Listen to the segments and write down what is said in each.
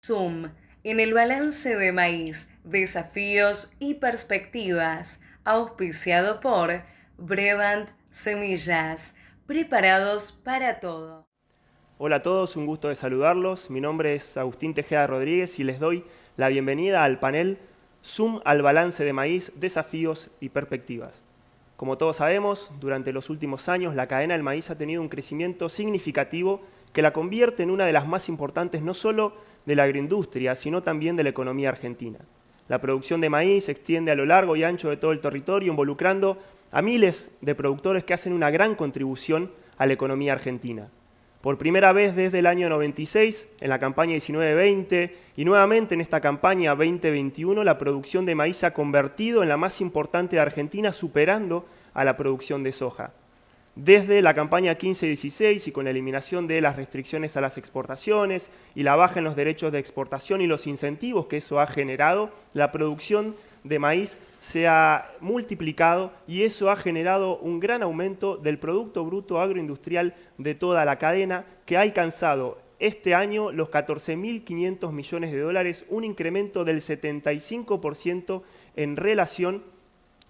Zoom en el balance de maíz, desafíos y perspectivas, auspiciado por Brevant Semillas, preparados para todo. Hola a todos, un gusto de saludarlos. Mi nombre es Agustín Tejeda Rodríguez y les doy la bienvenida al panel Zoom al balance de maíz, desafíos y perspectivas. Como todos sabemos, durante los últimos años la cadena del maíz ha tenido un crecimiento significativo que la convierte en una de las más importantes no solo de la agroindustria, sino también de la economía argentina. La producción de maíz se extiende a lo largo y ancho de todo el territorio, involucrando a miles de productores que hacen una gran contribución a la economía argentina. Por primera vez desde el año 96, en la campaña 19-20 y nuevamente en esta campaña 2021, la producción de maíz se ha convertido en la más importante de Argentina, superando a la producción de soja. Desde la campaña 15-16 y con la eliminación de las restricciones a las exportaciones y la baja en los derechos de exportación y los incentivos que eso ha generado, la producción de maíz se ha multiplicado y eso ha generado un gran aumento del Producto Bruto Agroindustrial de toda la cadena, que ha alcanzado este año los 14.500 millones de dólares, un incremento del 75% en relación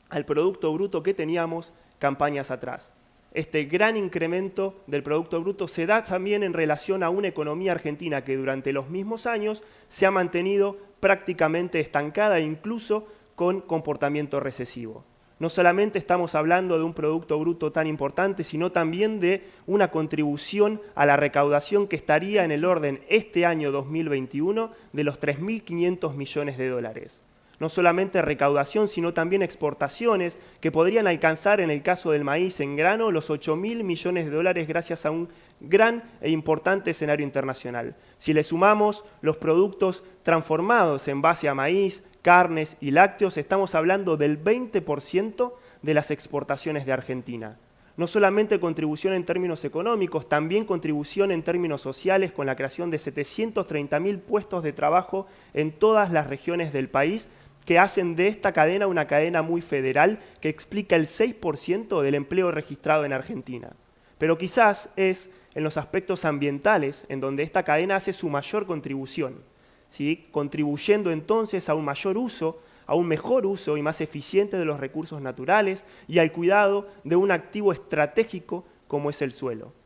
al Producto Bruto que teníamos campañas atrás. Este gran incremento del Producto Bruto se da también en relación a una economía argentina que durante los mismos años se ha mantenido prácticamente estancada e incluso con comportamiento recesivo. No solamente estamos hablando de un Producto Bruto tan importante, sino también de una contribución a la recaudación que estaría en el orden este año 2021 de los 3.500 millones de dólares. No solamente recaudación, sino también exportaciones que podrían alcanzar, en el caso del maíz en grano, los 8.000 millones de dólares gracias a un gran e importante escenario internacional. Si le sumamos los productos transformados en base a maíz, carnes y lácteos, estamos hablando del 20% de las exportaciones de Argentina. No solamente contribución en términos económicos, también contribución en términos sociales con la creación de 730.000 puestos de trabajo en todas las regiones del país, que hacen de esta cadena una cadena muy federal que explica el 6% del empleo registrado en Argentina. Pero quizás es en los aspectos ambientales en donde esta cadena hace su mayor contribución, ¿sí? Contribuyendo entonces a un mayor uso, a un mejor uso y más eficiente de los recursos naturales y al cuidado de un activo estratégico como es el suelo.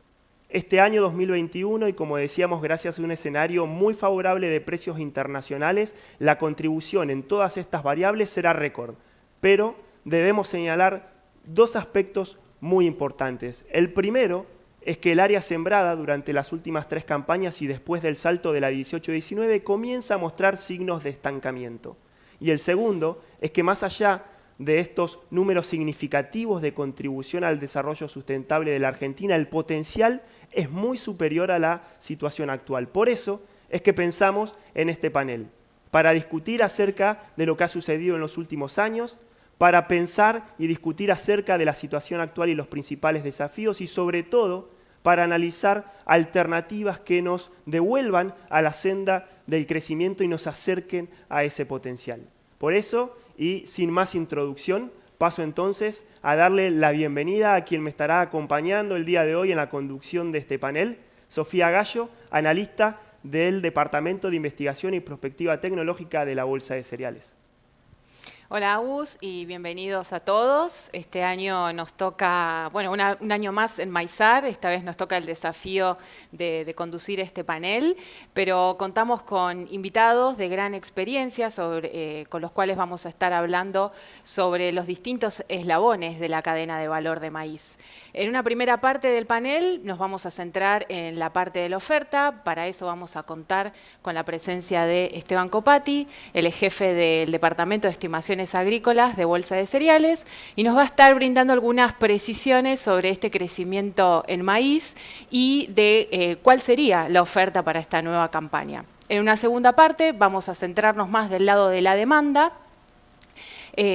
Este año 2021, y como decíamos, gracias a un escenario muy favorable de precios internacionales, la contribución en todas estas variables será récord. Pero debemos señalar dos aspectos muy importantes. El primero es que el área sembrada durante las últimas 3 campañas y después del salto de la 18-19 comienza a mostrar signos de estancamiento. Y el segundo es que más allá de estos números significativos de contribución al desarrollo sustentable de la Argentina, el potencial es muy superior a la situación actual. Por eso es que pensamos en este panel, para discutir acerca de lo que ha sucedido en los últimos años, para pensar y discutir acerca de la situación actual y los principales desafíos y sobre todo para analizar alternativas que nos devuelvan a la senda del crecimiento y nos acerquen a ese potencial. Por eso, y sin más introducción, paso entonces a darle la bienvenida a quien me estará acompañando el día de hoy en la conducción de este panel, Sofía Gallo, analista del Departamento de Investigación y Prospectiva Tecnológica de la Bolsa de Cereales. Hola Agus y bienvenidos a todos. Este año nos toca, bueno, un año más en Maizar, esta vez nos toca el desafío de conducir este panel, pero contamos con invitados de gran experiencia con los cuales vamos a estar hablando sobre los distintos eslabones de la cadena de valor de maíz. En una primera parte del panel nos vamos a centrar en la parte de la oferta, para eso vamos a contar con la presencia de Esteban Copati, el jefe del Departamento de Estimación Agrícolas de Bolsa de Cereales, y nos va a estar brindando algunas precisiones sobre este crecimiento en maíz y de cuál sería la oferta para esta nueva campaña. En una segunda parte vamos a centrarnos más del lado de la demanda,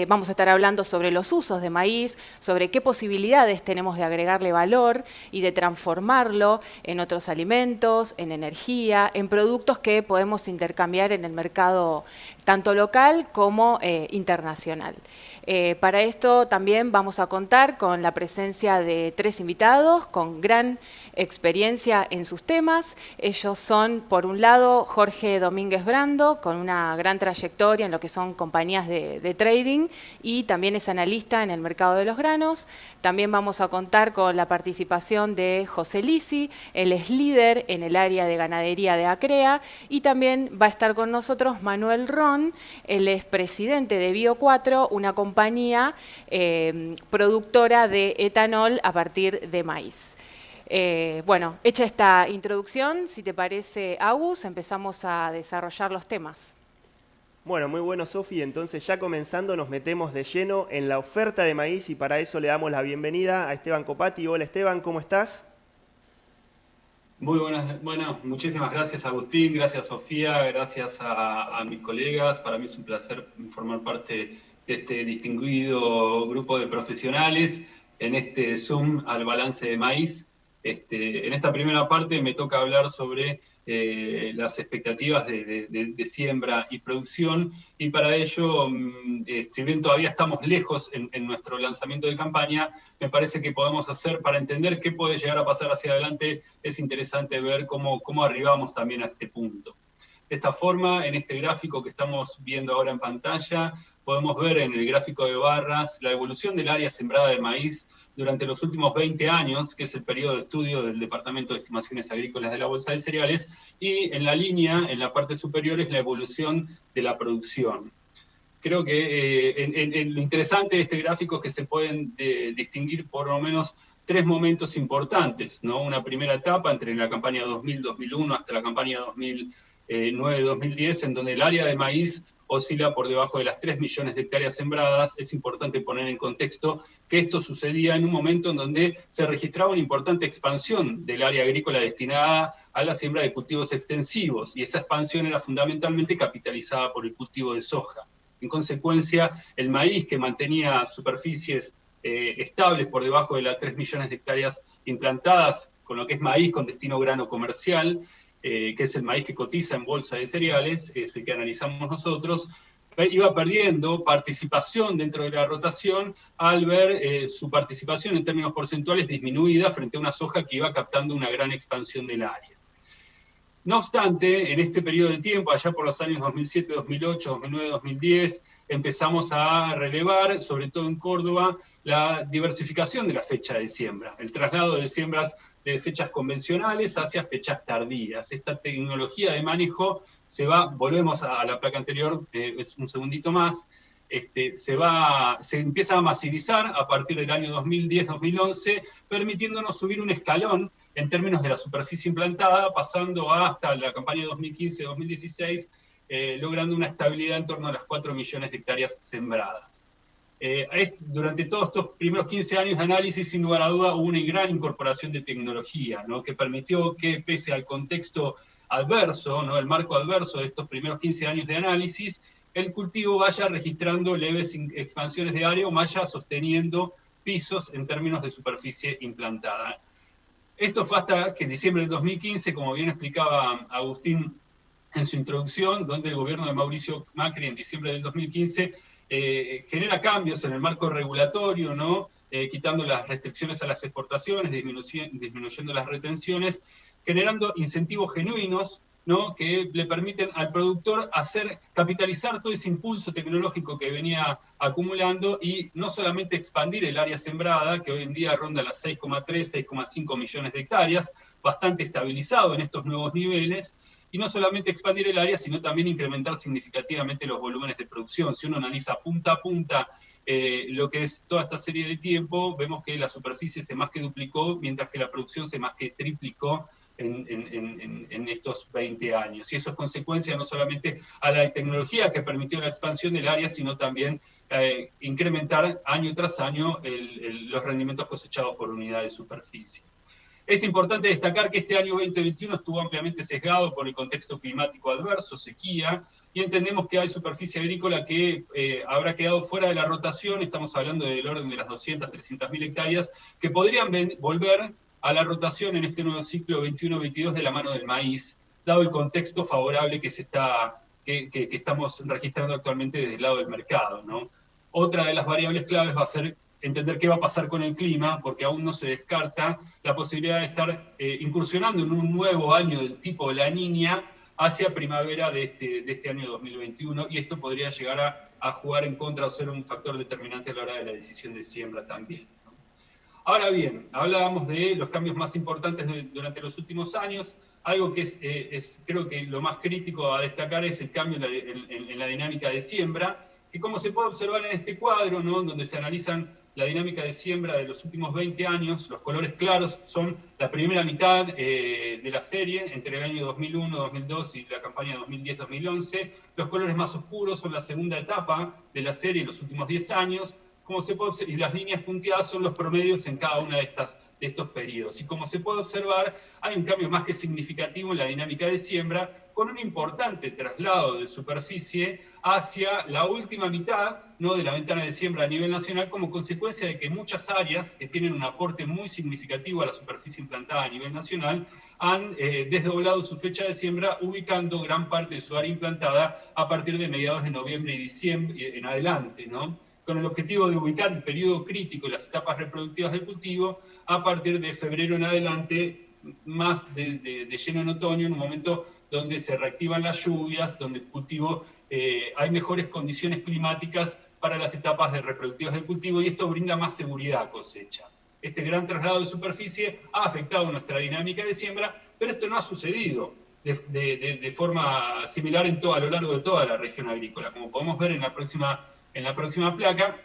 Vamos a estar hablando sobre los usos de maíz, sobre qué posibilidades tenemos de agregarle valor y de transformarlo en otros alimentos, en energía, en productos que podemos intercambiar en el mercado tanto local como internacional. Para esto también vamos a contar con la presencia de 3 invitados con gran experiencia en sus temas. Ellos son, por un lado, Jorge Domínguez Brando, con una gran trayectoria en lo que son compañías de trading y también es analista en el mercado de los granos. También vamos a contar con la participación de José Lisi, él es líder en el área de ganadería de Acrea, y también va a estar con nosotros Manuel Ron, él es presidente de Bio4, una compañía productora de etanol a partir de maíz. Bueno, hecha esta introducción, si te parece, Agus, empezamos a desarrollar los temas. Bueno, muy bueno, Sofi. Entonces, ya comenzando, nos metemos de lleno en la oferta de maíz y para eso le damos la bienvenida a Esteban Copati. Hola, Esteban, ¿cómo estás? Muy buenas, bueno, muchísimas gracias, Agustín, gracias, Sofía, gracias a mis colegas. Para mí es un placer formar parte de este distinguido grupo de profesionales en este Zoom al balance de maíz. En esta primera parte me toca hablar sobre las expectativas de siembra y producción, y para ello, si bien todavía estamos lejos en nuestro lanzamiento de campaña, me parece que podemos hacer, para entender qué puede llegar a pasar hacia adelante, es interesante ver cómo arribamos también a este punto. De esta forma, en este gráfico que estamos viendo ahora en pantalla, podemos ver en el gráfico de barras la evolución del área sembrada de maíz durante los últimos 20 años, que es el periodo de estudio del Departamento de Estimaciones Agrícolas de la Bolsa de Cereales, y en la línea, en la parte superior, es la evolución de la producción. Creo que lo interesante de este gráfico es que se pueden distinguir por lo menos 3 momentos importantes, ¿no? Una primera etapa entre la campaña 2000-2001 hasta la campaña 2009-2010, en donde el área de maíz oscila por debajo de las 3 millones de hectáreas sembradas. Es importante poner en contexto que esto sucedía en un momento en donde se registraba una importante expansión del área agrícola destinada a la siembra de cultivos extensivos, y esa expansión era fundamentalmente capitalizada por el cultivo de soja. En consecuencia, el maíz, que mantenía superficies estables por debajo de las 3 millones de hectáreas implantadas, con lo que es maíz con destino grano comercial, que es el maíz que cotiza en bolsa de cereales, es el que analizamos nosotros, iba perdiendo participación dentro de la rotación al ver su participación en términos porcentuales disminuida frente a una soja que iba captando una gran expansión del área. No obstante, en este periodo de tiempo, allá por los años 2007, 2008, 2009, 2010, empezamos a relevar, sobre todo en Córdoba, la diversificación de la fecha de siembra, el traslado de siembras de fechas convencionales hacia fechas tardías. Esta tecnología de manejo volvemos a la placa anterior, es un segundito más, se empieza a masivizar a partir del año 2010-2011, permitiéndonos subir un escalón en términos de la superficie implantada, pasando hasta la campaña 2015-2016, logrando una estabilidad en torno a las 4 millones de hectáreas sembradas. Durante todos estos primeros 15 años de análisis, sin lugar a duda, hubo una gran incorporación de tecnología, ¿no? Que permitió que, pese al contexto adverso, ¿no? El marco adverso de estos primeros 15 años de análisis, el cultivo vaya registrando leves expansiones de área o vaya sosteniendo pisos en términos de superficie implantada. Esto fue hasta que en diciembre del 2015, como bien explicaba Agustín en su introducción, donde el gobierno de Mauricio Macri en diciembre del 2015 genera cambios en el marco regulatorio, ¿no? Quitando las restricciones a las exportaciones, disminuyendo las retenciones, generando incentivos genuinos, ¿no? Que le permiten al productor capitalizar todo ese impulso tecnológico que venía acumulando y no solamente expandir el área sembrada, que hoy en día ronda las 6,3, 6,5 millones de hectáreas, bastante estabilizado en estos nuevos niveles, y no solamente expandir el área, sino también incrementar significativamente los volúmenes de producción. Si uno analiza punta a punta lo que es toda esta serie de tiempo, vemos que la superficie se más que duplicó, mientras que la producción se más que triplicó en estos 20 años. Y eso es consecuencia no solamente a la tecnología que permitió la expansión del área, sino también incrementar año tras año los rendimientos cosechados por unidad de superficie. Es importante destacar que este año 2021 estuvo ampliamente sesgado por el contexto climático adverso, sequía, y entendemos que hay superficie agrícola que habrá quedado fuera de la rotación, estamos hablando del orden de las 200, 300.000 hectáreas, que podrían volver a la rotación en este nuevo ciclo 21-22 de la mano del maíz, dado el contexto favorable que estamos registrando actualmente desde el lado del mercado, ¿no? Otra de las variables claves va a ser entender qué va a pasar con el clima, porque aún no se descarta la posibilidad de estar incursionando en un nuevo año del tipo de la Niña hacia primavera de este año 2021, y esto podría llegar a jugar en contra o ser un factor determinante a la hora de la decisión de siembra también, ¿no? Ahora bien, hablábamos de los cambios más importantes durante los últimos años. Algo que creo que lo más crítico a destacar es el cambio en la dinámica de siembra, que como se puede observar en este cuadro, ¿no?, donde se analizan la dinámica de siembra de los últimos 20 años, los colores claros son la primera mitad de la serie, entre el año 2001, 2002 y la campaña 2010-2011. Los colores más oscuros son la segunda etapa de la serie, los últimos 10 años. Como se puede observar, y las líneas punteadas son los promedios en cada una de estos periodos. Y como se puede observar, hay un cambio más que significativo en la dinámica de siembra, con un importante traslado de superficie hacia la última mitad, ¿no?, de la ventana de siembra a nivel nacional, como consecuencia de que muchas áreas que tienen un aporte muy significativo a la superficie implantada a nivel nacional han desdoblado su fecha de siembra, ubicando gran parte de su área implantada a partir de mediados de noviembre y diciembre en adelante, ¿no?, con el objetivo de ubicar el periodo crítico y las etapas reproductivas del cultivo a partir de febrero en adelante, más de lleno en otoño, en un momento donde se reactivan las lluvias, donde el cultivo, hay mejores condiciones climáticas para las etapas reproductivas del cultivo, y esto brinda más seguridad a cosecha. Este gran traslado de superficie ha afectado nuestra dinámica de siembra, pero esto no ha sucedido de forma similar a lo largo de toda la región agrícola. Como podemos ver en la próxima placa,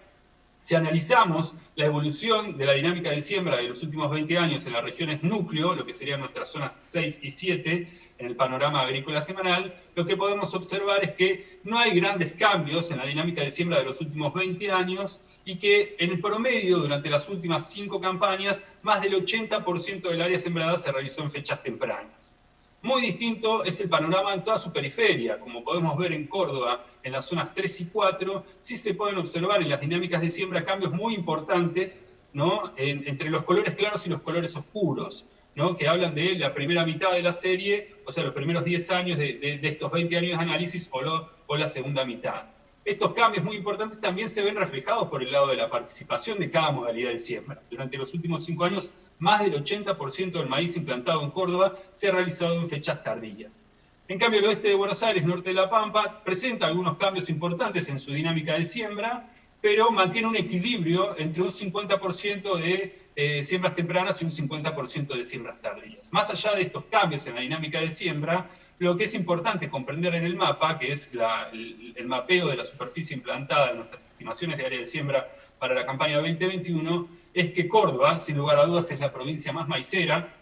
si analizamos la evolución de la dinámica de siembra de los últimos 20 años en las regiones núcleo, lo que serían nuestras zonas 6 y 7 en el panorama agrícola semanal, lo que podemos observar es que no hay grandes cambios en la dinámica de siembra de los últimos 20 años y que en el promedio durante las últimas 5 campañas más del 80% del área sembrada se realizó en fechas tempranas. Muy distinto es el panorama en toda su periferia. Como podemos ver en Córdoba, en las zonas 3 y 4, sí se pueden observar en las dinámicas de siembra cambios muy importantes, ¿no?, entre los colores claros y los colores oscuros, ¿no?, que hablan de la primera mitad de la serie, o sea, los primeros 10 años de estos 20 años de análisis, o la segunda mitad. Estos cambios muy importantes también se ven reflejados por el lado de la participación de cada modalidad de siembra. Durante los últimos 5 años, más del 80% del maíz implantado en Córdoba se ha realizado en fechas tardías. En cambio, el oeste de Buenos Aires, norte de La Pampa, presenta algunos cambios importantes en su dinámica de siembra, pero mantiene un equilibrio entre un 50% de siembras tempranas y un 50% de siembras tardías. Más allá de estos cambios en la dinámica de siembra, lo que es importante comprender en el mapa, que es el mapeo de la superficie implantada de nuestras estimaciones de área de siembra para la campaña 2021, es que Córdoba, sin lugar a dudas, es la provincia más maicera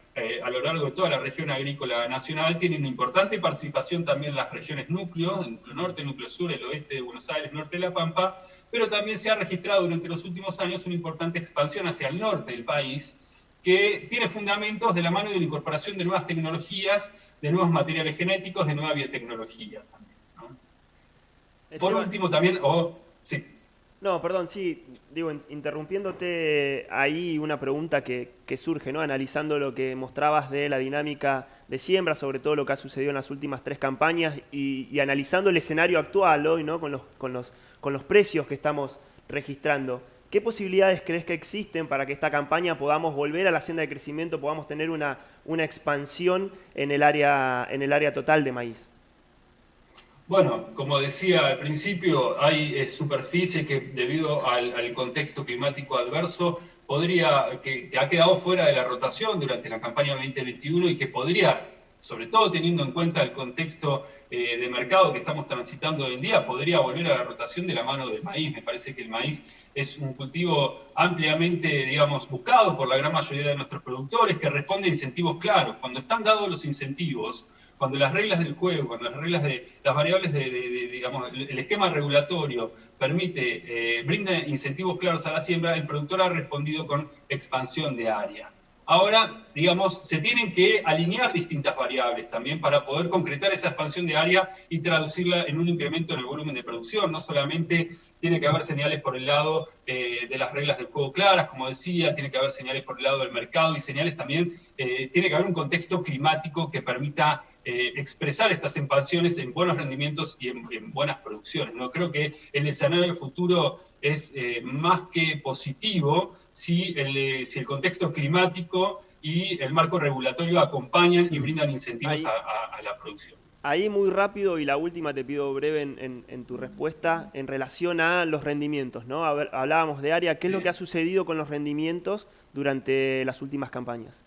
a lo largo de toda la región agrícola nacional. Tiene una importante participación también en las regiones núcleo, núcleo norte, núcleo sur, el oeste de Buenos Aires, norte de La Pampa, pero también se ha registrado durante los últimos años una importante expansión hacia el norte del país, que tiene fundamentos de la mano de la incorporación de nuevas tecnologías, de nuevos materiales genéticos, de nueva biotecnología también, ¿no? Por último también, sí. No, perdón, sí, digo, interrumpiéndote ahí una pregunta que surge, ¿no?, analizando lo que mostrabas de la dinámica de siembra, sobre todo lo que ha sucedido en las últimas 3 campañas y analizando el escenario actual hoy, ¿no?, con los precios que estamos registrando. ¿Qué posibilidades crees que existen para que esta campaña podamos volver a la senda de crecimiento, podamos tener una expansión en el área total de maíz? Bueno, como decía al principio, hay superficie que debido al contexto climático adverso que ha quedado fuera de la rotación durante la campaña 2021 y que podría, sobre todo teniendo en cuenta el contexto de mercado que estamos transitando hoy en día, podría volver a la rotación de la mano del maíz. Me parece que el maíz es un cultivo ampliamente, digamos, buscado por la gran mayoría de nuestros productores, que responde a incentivos claros. Cuando están dados los incentivos, cuando las reglas del juego, cuando las variables digamos, el esquema regulatorio brinda incentivos claros a la siembra, el productor ha respondido con expansión de área. Ahora, digamos, se tienen que alinear distintas variables también para poder concretar esa expansión de área y traducirla en un incremento en el volumen de producción. No solamente tiene que haber señales por el lado de las reglas del juego claras, como decía, tiene que haber señales por el lado del mercado y señales también, tiene que haber un contexto climático que permita expresar estas expansiones en buenos rendimientos y en buenas producciones, ¿no? Creo que el escenario futuro es más que positivo si el contexto climático y el marco regulatorio acompañan y brindan incentivos a la producción. Ahí muy rápido, y la última te pido breve en tu respuesta, en relación a los rendimientos, ¿no? Hablábamos de área, ¿qué es lo que ha sucedido con los rendimientos durante las últimas campañas?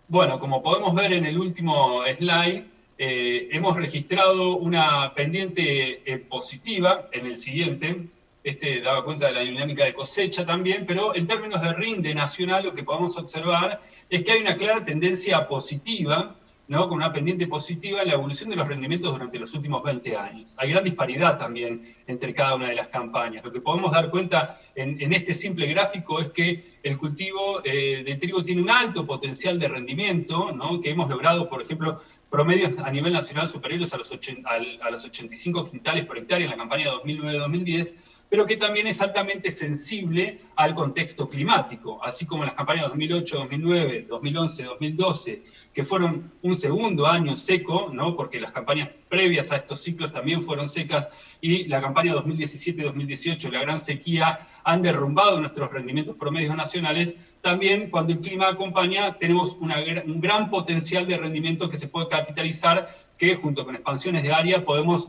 Bueno, como podemos ver en el último slide, hemos registrado una pendiente positiva en el siguiente. Este daba cuenta de la dinámica de cosecha también, pero en términos de rinde nacional lo que podemos observar es que hay una clara tendencia positiva, ¿no? Con una pendiente positiva en la evolución de los rendimientos durante los últimos 20 años. Hay gran disparidad también entre cada una de las campañas. Lo que podemos dar cuenta en este simple gráfico es que el cultivo de trigo tiene un alto potencial de rendimiento, ¿no? Que hemos logrado, por ejemplo, promedios a nivel nacional superiores a los 85 quintales por hectárea en la campaña 2009-2010, pero que también es altamente sensible al contexto climático, así como las campañas 2008, 2009, 2011, 2012, que fueron un segundo año seco, ¿no? Porque las campañas previas a estos ciclos también fueron secas, y la campaña 2017-2018, la gran sequía, han derrumbado nuestros rendimientos promedios nacionales. También cuando el clima acompaña, tenemos un gran potencial de rendimiento que se puede capitalizar, que junto con expansiones de área podemos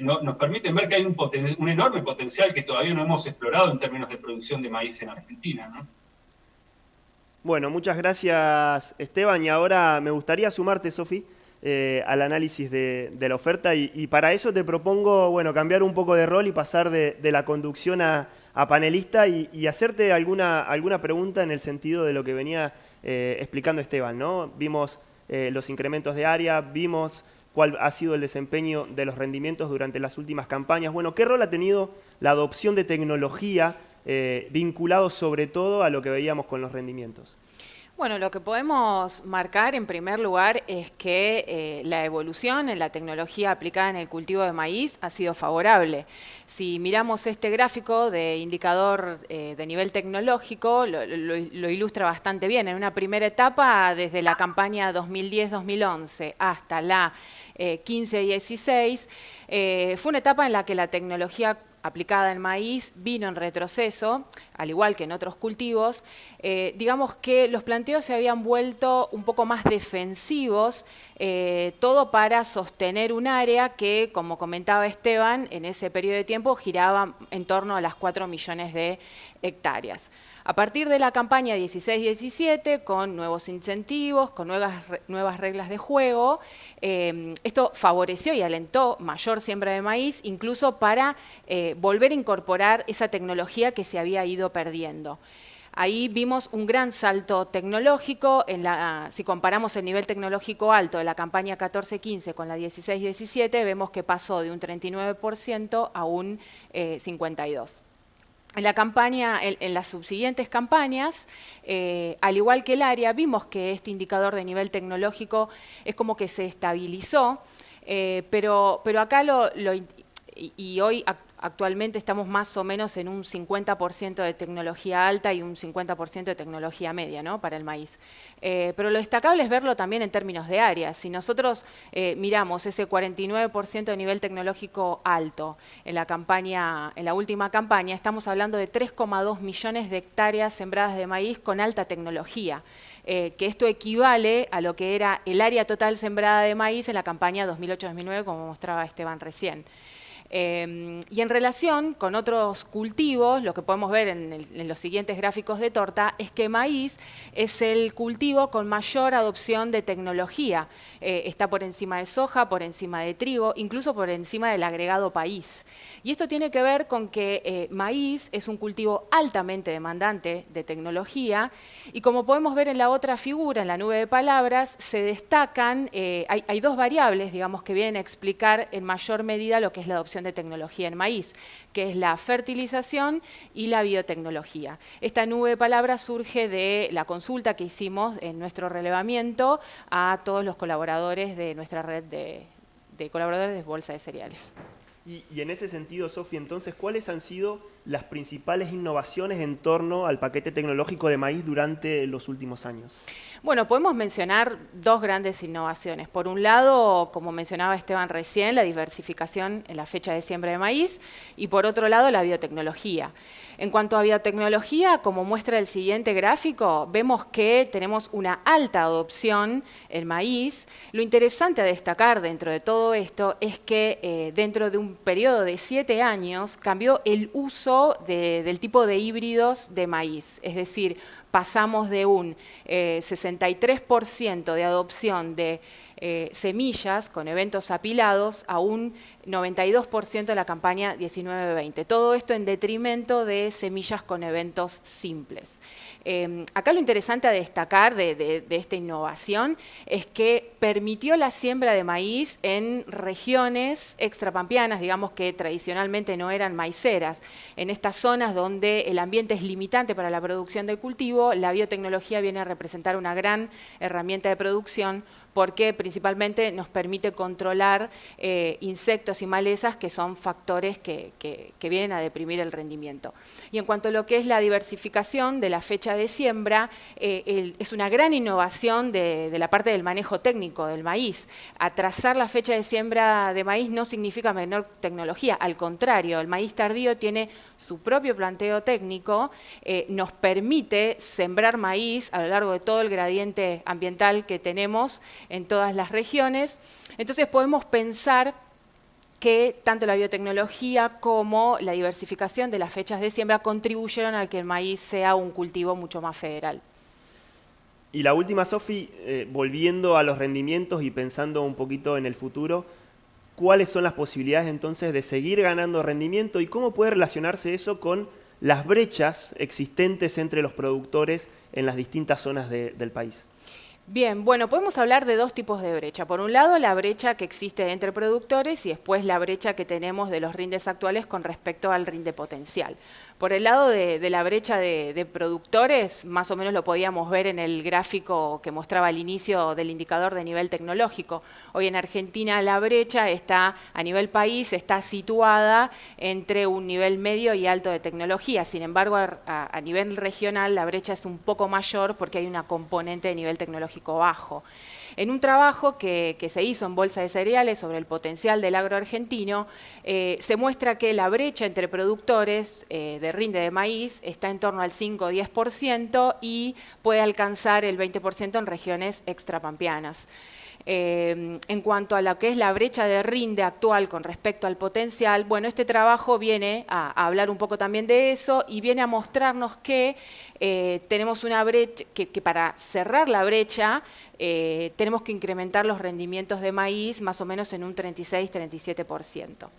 nos permiten ver que hay un enorme potencial que todavía no hemos explorado en términos de producción de maíz en Argentina, ¿no? Bueno, muchas gracias, Esteban. Y ahora me gustaría sumarte, Sofi, al análisis de la oferta. Y para eso te propongo, bueno, cambiar un poco de rol y pasar de la conducción a panelista y hacerte alguna pregunta en el sentido de lo que venía explicando Esteban, ¿no? Vimos los incrementos de área, vimos cuál ha sido el desempeño de los rendimientos durante las últimas campañas. Bueno, ¿qué rol ha tenido la adopción de tecnología vinculado sobre todo a lo que veíamos con los rendimientos? Bueno, lo que podemos marcar en primer lugar es que la evolución en la tecnología aplicada en el cultivo de maíz ha sido favorable. Si miramos este gráfico de indicador de nivel tecnológico, lo ilustra bastante bien. En una primera etapa, desde la campaña 2010-2011 hasta la 15-16, fue una etapa en la que la tecnología aplicada en maíz vino en retroceso, al igual que en otros cultivos. Digamos que los planteos se habían vuelto un poco más defensivos, todo para sostener un área que, como comentaba Esteban, en ese periodo de tiempo giraba en torno a las 4 millones de hectáreas. A partir de la campaña 16-17, con nuevos incentivos, con nuevas reglas de juego, esto favoreció y alentó mayor siembra de maíz, incluso para volver a incorporar esa tecnología que se había ido perdiendo. Ahí vimos un gran salto tecnológico, si comparamos el nivel tecnológico alto de la campaña 14-15 con la 16-17, vemos que pasó de un 39% a un 52%. En las subsiguientes campañas, al igual que el área, vimos que este indicador de nivel tecnológico es como que se estabilizó, pero acá hoy actualmente estamos más o menos en un 50% de tecnología alta y un 50% de tecnología media, ¿no? Para el maíz. Pero lo destacable es verlo también en términos de áreas. Si nosotros miramos ese 49% de nivel tecnológico alto en la última campaña, estamos hablando de 3,2 millones de hectáreas sembradas de maíz con alta tecnología, que esto equivale a lo que era el área total sembrada de maíz en la campaña 2008-2009, como mostraba Esteban recién. Y en relación con otros cultivos, lo que podemos ver en los siguientes gráficos de torta es que maíz es el cultivo con mayor adopción de tecnología. Está por encima de soja, por encima de trigo, incluso por encima del agregado país. Y esto tiene que ver con que maíz es un cultivo altamente demandante de tecnología y como podemos ver en la otra figura, en la nube de palabras, se destacan, hay dos variables, digamos, que vienen a explicar en mayor medida lo que es la adopción producción de tecnología en maíz, que es la fertilización y la biotecnología. Esta nube de palabras surge de la consulta que hicimos en nuestro relevamiento a todos los colaboradores de nuestra red de colaboradores de Bolsa de Cereales. Y en ese sentido, Sofi, entonces, ¿cuáles han sido las principales innovaciones en torno al paquete tecnológico de maíz durante los últimos años? Bueno, podemos mencionar dos grandes innovaciones. Por un lado, como mencionaba Esteban recién, la diversificación en la fecha de siembra de maíz y por otro lado, la biotecnología. En cuanto a biotecnología, como muestra el siguiente gráfico, vemos que tenemos una alta adopción en maíz. Lo interesante a destacar dentro de todo esto es que dentro de un periodo de 7 años cambió el uso del tipo de híbridos de maíz. Es decir, pasamos de un 63% de adopción de semillas con eventos apilados a un 92% de la campaña 19-20. Todo esto en detrimento de semillas con eventos simples. Acá lo interesante a destacar de esta innovación es que permitió la siembra de maíz en regiones extrapampeanas, digamos que tradicionalmente no eran maiceras. En estas zonas donde el ambiente es limitante para la producción del cultivo, la biotecnología viene a representar una gran herramienta de producción porque principalmente nos permite controlar insectos y malezas que son factores que vienen a deprimir el rendimiento. Y en cuanto a lo que es la diversificación de la fecha de siembra, es una gran innovación de la parte del manejo técnico del maíz. Atrasar la fecha de siembra de maíz no significa menor tecnología, al contrario, el maíz tardío tiene su propio planteo técnico, nos permite sembrar maíz a lo largo de todo el gradiente ambiental que tenemos en todas las regiones. Entonces podemos pensar que tanto la biotecnología como la diversificación de las fechas de siembra contribuyeron a que el maíz sea un cultivo mucho más federal. Y la última, Sofi, volviendo a los rendimientos y pensando un poquito en el futuro, ¿cuáles son las posibilidades entonces de seguir ganando rendimiento y cómo puede relacionarse eso con las brechas existentes entre los productores en las distintas zonas del país? Bien, bueno, podemos hablar de dos tipos de brecha. Por un lado, la brecha que existe entre productores y después la brecha que tenemos de los rindes actuales con respecto al rinde potencial. Por el lado de la brecha de productores, más o menos lo podíamos ver en el gráfico que mostraba al inicio del indicador de nivel tecnológico. Hoy en Argentina la brecha está, a nivel país, está situada entre un nivel medio y alto de tecnología. Sin embargo, a nivel regional la brecha es un poco mayor porque hay una componente de nivel tecnológico bajo. En un trabajo que se hizo en Bolsa de Cereales sobre el potencial del agro argentino, se muestra que la brecha entre productores de rinde de maíz está en torno al 5 o 10% y puede alcanzar el 20% en regiones extrapampeanas. En cuanto a lo que es la brecha de rinde actual con respecto al potencial, bueno, este trabajo viene a hablar un poco también de eso y viene a mostrarnos que tenemos una brecha, que para cerrar la brecha tenemos que incrementar los rendimientos de maíz más o menos en un 36-37%.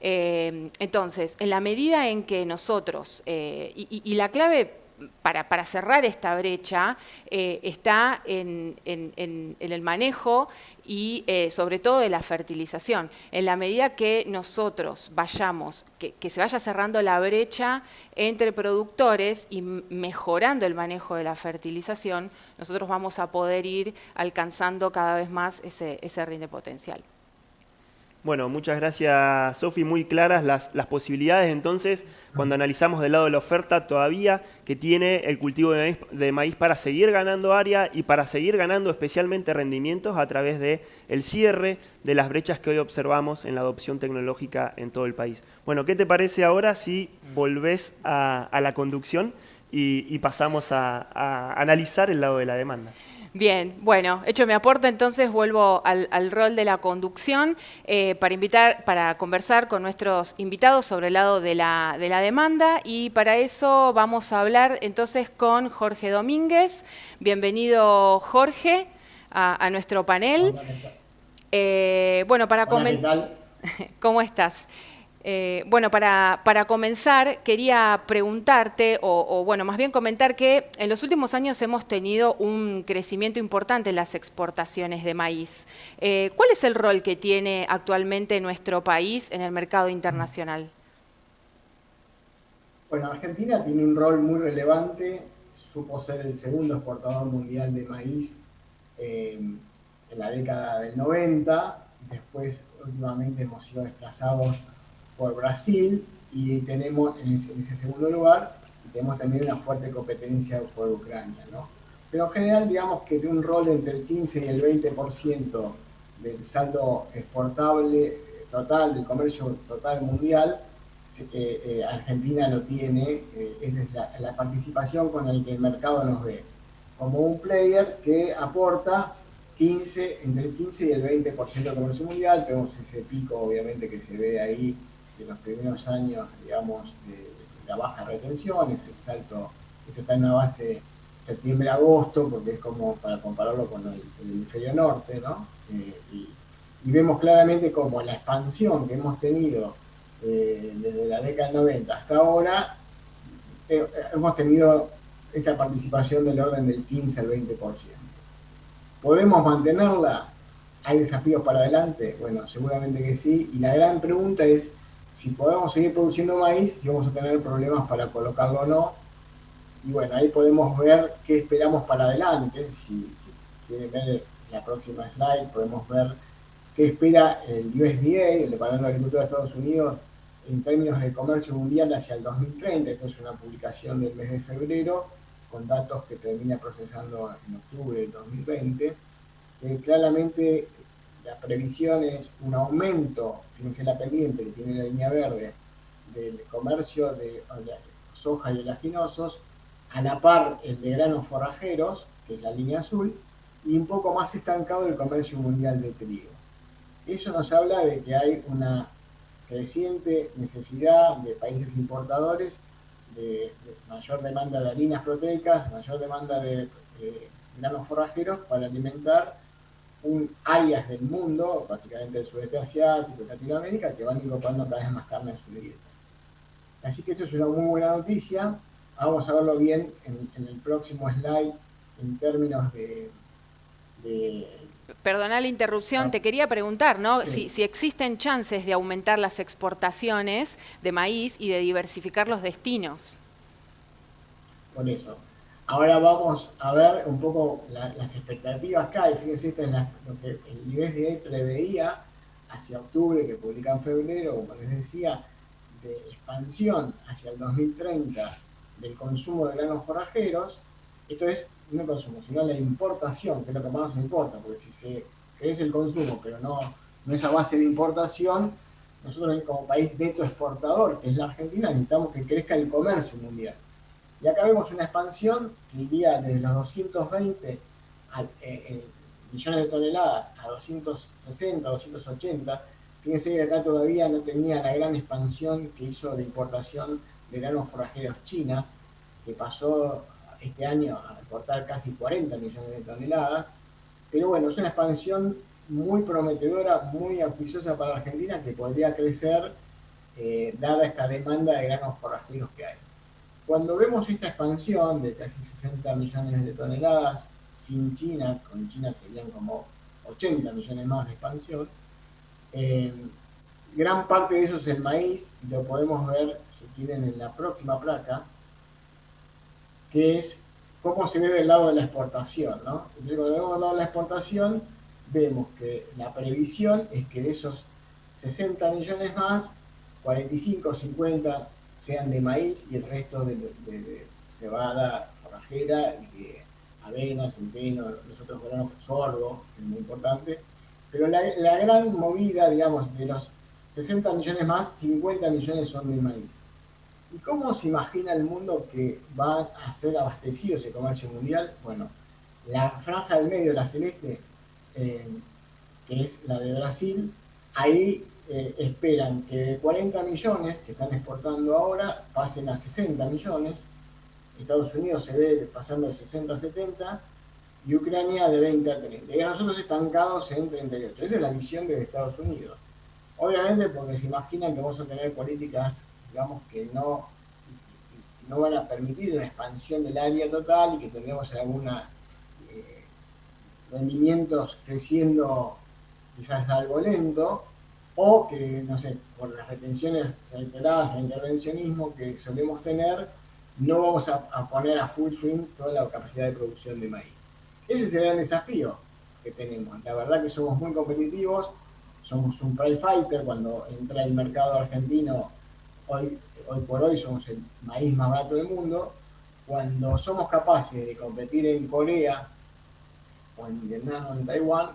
Entonces, en la medida en que nosotros, y la clave para cerrar esta brecha está en el manejo y sobre todo de la fertilización. En la medida que nosotros vayamos, que se vaya cerrando la brecha entre productores y mejorando el manejo de la fertilización, nosotros vamos a poder ir alcanzando cada vez más ese rinde potencial. Bueno, muchas gracias, Sofi. Muy claras las posibilidades, entonces, cuando analizamos del lado de la oferta todavía que tiene el cultivo de maíz para seguir ganando área y para seguir ganando especialmente rendimientos a través del cierre de las brechas que hoy observamos en la adopción tecnológica en todo el país. Bueno, ¿qué te parece ahora si volvés a la conducción y pasamos a analizar el lado de la demanda? Bien, bueno, hecho mi aporte, entonces vuelvo al rol de la conducción para conversar con nuestros invitados sobre el lado de la demanda y para eso vamos a hablar entonces con Jorge Domínguez. Bienvenido, Jorge, a nuestro panel. Bueno, para comentar... ¿Cómo estás? Bueno, para comenzar, quería preguntarte, bueno, más bien comentar que en los últimos años hemos tenido un crecimiento importante en las exportaciones de maíz. ¿Cuál es el rol que tiene actualmente nuestro país en el mercado internacional? Bueno, Argentina tiene un rol muy relevante, supo ser el segundo exportador mundial de maíz en la década del 90, después últimamente hemos sido desplazados por Brasil y tenemos en ese segundo lugar, y tenemos también una fuerte competencia por Ucrania, ¿no? Pero en general digamos que tiene un rol entre el 15 y el 20% del saldo exportable total, del comercio total mundial. Argentina lo tiene, esa es la participación con la que el mercado nos ve, como un player que aporta entre el 15 y el 20% del comercio mundial. Tenemos ese pico obviamente que se ve ahí de los primeros años, digamos, de la baja retención, es el salto, esto está en una base septiembre-agosto, porque es como para compararlo con el hemisferio norte, ¿no? Y vemos claramente como la expansión que hemos tenido desde la década del 90 hasta ahora, hemos tenido esta participación del orden del 15 al 20%. ¿Podemos mantenerla? ¿Hay desafíos para adelante? Bueno, seguramente que sí. Y la gran pregunta es si podemos seguir produciendo maíz, si vamos a tener problemas para colocarlo o no. Y bueno, ahí podemos ver qué esperamos para adelante. Si quieren ver la próxima slide, podemos ver qué espera el USDA, el Departamento de Agricultura de Estados Unidos, en términos de comercio mundial hacia el 2030. Esto es una publicación del mes de febrero, con datos que termina procesando en octubre del 2020. Claramente la previsión es un aumento, fíjense la pendiente que tiene la línea verde, del comercio de soja y oleaginosos, a la par el de granos forrajeros, que es la línea azul, y un poco más estancado el comercio mundial de trigo. Eso nos habla de que hay una creciente necesidad de países importadores de mayor demanda de harinas proteicas, mayor demanda de granos forrajeros para alimentar áreas del mundo, básicamente el sudeste asiático y Latinoamérica, que van incorporando cada vez más carne en su dieta. Así que esto es una muy buena noticia. Vamos a verlo bien en el próximo slide en términos de Perdona la interrupción, te quería preguntar, ¿no? Sí. Si existen chances de aumentar las exportaciones de maíz y de diversificar los destinos. Por eso. Ahora vamos a ver un poco las expectativas que hay. Fíjense, esto es lo que el USDA preveía hacia octubre, que publica en febrero, como les decía, de expansión hacia el 2030 del consumo de granos forrajeros. Esto es no el consumo, sino la importación, que es lo que más nos importa, porque si se crece el consumo, pero no es a base de importación, nosotros como país neto exportador, que es la Argentina, necesitamos que crezca el comercio mundial. Y acá vemos una expansión que iría desde los 220 millones de toneladas a 260, 280. Fíjense que acá todavía no tenía la gran expansión que hizo de importación de granos forrajeros China, que pasó este año a exportar casi 40 millones de toneladas. Pero bueno, es una expansión muy prometedora, muy auspiciosa para Argentina, que podría crecer dada esta demanda de granos forrajeros que hay. Cuando vemos esta expansión de casi 60 millones de toneladas sin China, con China serían como 80 millones más de expansión, gran parte de eso es el maíz, y lo podemos ver, si quieren, en la próxima placa, que es cómo se ve del lado de la exportación, ¿no? Entonces, cuando vemos del lado de la exportación, vemos que la previsión es que de esos 60 millones más, 45 o 50 sean de maíz y el resto de cebada, forrajera, avena, centeno, los otros granos, sorgo, que es muy importante. Pero la gran movida, digamos, de los 60 millones más, 50 millones son de maíz. ¿Y cómo se imagina el mundo que va a ser abastecido ese comercio mundial? Bueno, la franja del medio, la celeste, que es la de Brasil, ahí esperan que de 40 millones que están exportando ahora pasen a 60 millones. Estados Unidos se ve pasando de 60 a 70 y Ucrania de 20 a 30. Y a nosotros estancados en 38. Esa es la visión de Estados Unidos. Obviamente porque se imaginan que vamos a tener políticas, digamos, que no van a permitir una expansión del área total y que tendremos algunos rendimientos creciendo quizás algo lento, o que, no sé, por las retenciones reiteradas, el intervencionismo que solemos tener, no vamos a poner a full swing toda la capacidad de producción de maíz. Ese es el gran desafío que tenemos. La verdad que somos muy competitivos, somos un price fighter. Cuando entra el mercado argentino, hoy por hoy somos el maíz más barato del mundo. Cuando somos capaces de competir en Corea o en Vietnam o en Taiwán,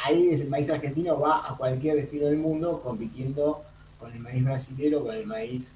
ahí el maíz argentino va a cualquier destino del mundo compitiendo con el maíz brasilero, con el maíz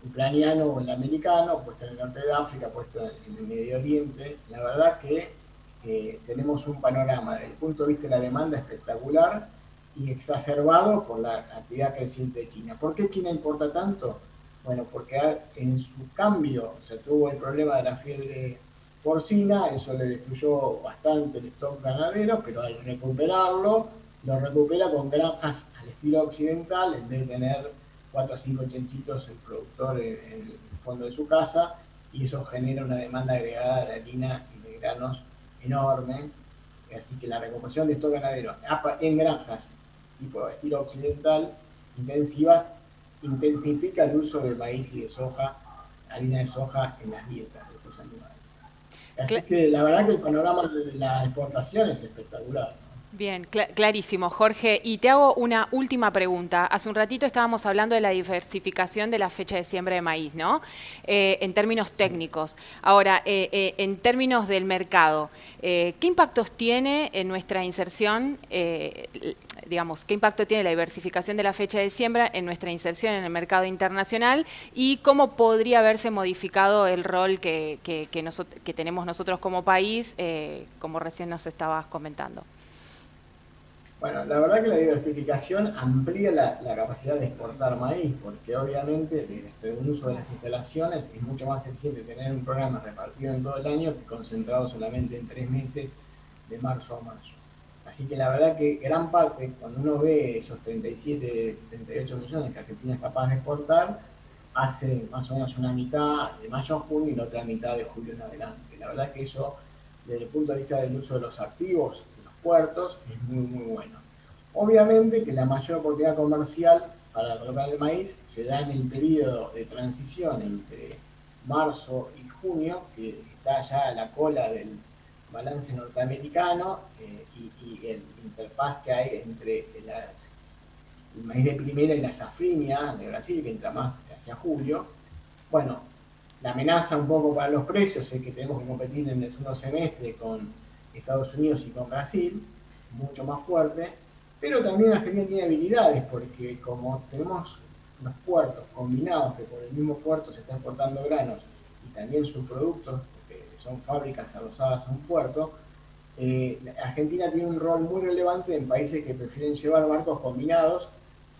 ucraniano o el americano, puesto en el norte de África, puesto en el Medio Oriente. La verdad que tenemos un panorama desde el punto de vista de la demanda espectacular y exacerbado por la actividad creciente de China. ¿Por qué China importa tanto? Bueno, porque en su cambio, o sea, tuvo el problema de la fiebre porcina, eso le destruyó bastante el stock ganadero, pero al recuperarlo, lo recupera con granjas al estilo occidental, en vez de tener 4 o 5 chanchitos el productor en el fondo de su casa, y eso genera una demanda agregada de harina y de granos enorme. Así que la recuperación de stock ganadero en granjas tipo estilo occidental, intensivas, intensifica el uso de maíz y de soja, harina de soja en las dietas de estos animales. Así que la verdad que el panorama de la exportación es espectacular, ¿no? Bien, clarísimo, Jorge. Y te hago una última pregunta. Hace un ratito estábamos hablando de la diversificación de la fecha de siembra de maíz, ¿no? En términos técnicos. Ahora, en términos del mercado, ¿qué impactos tiene en nuestra inserción, digamos, qué impacto tiene la diversificación de la fecha de siembra en nuestra inserción en el mercado internacional y cómo podría haberse modificado el rol que tenemos nosotros como país, como recién nos estabas comentando? Bueno, la verdad que la diversificación amplía la capacidad de exportar maíz, porque obviamente desde el uso de las instalaciones es mucho más eficiente tener un programa repartido en todo el año que concentrado solamente en 3 meses, de marzo a mayo. Así que la verdad que gran parte, cuando uno ve esos 37, 38 millones que Argentina es capaz de exportar, hace más o menos una mitad de mayo a junio y la otra mitad de julio en adelante. La verdad que eso, desde el punto de vista del uso de los activos, puertos, es muy, muy bueno. Obviamente que la mayor oportunidad comercial para colocar el maíz se da en el periodo de transición entre marzo y junio, que está ya a la cola del balance norteamericano y el interfaz que hay entre el maíz de primera y la safrinha de Brasil, que entra más hacia julio. Bueno, la amenaza un poco para los precios es que tenemos que competir en el segundo semestre con Estados Unidos y con Brasil, mucho más fuerte, pero también Argentina tiene habilidades, porque como tenemos los puertos combinados, que por el mismo puerto se están exportando granos y también subproductos, que son fábricas adosadas a un puerto, Argentina tiene un rol muy relevante en países que prefieren llevar barcos combinados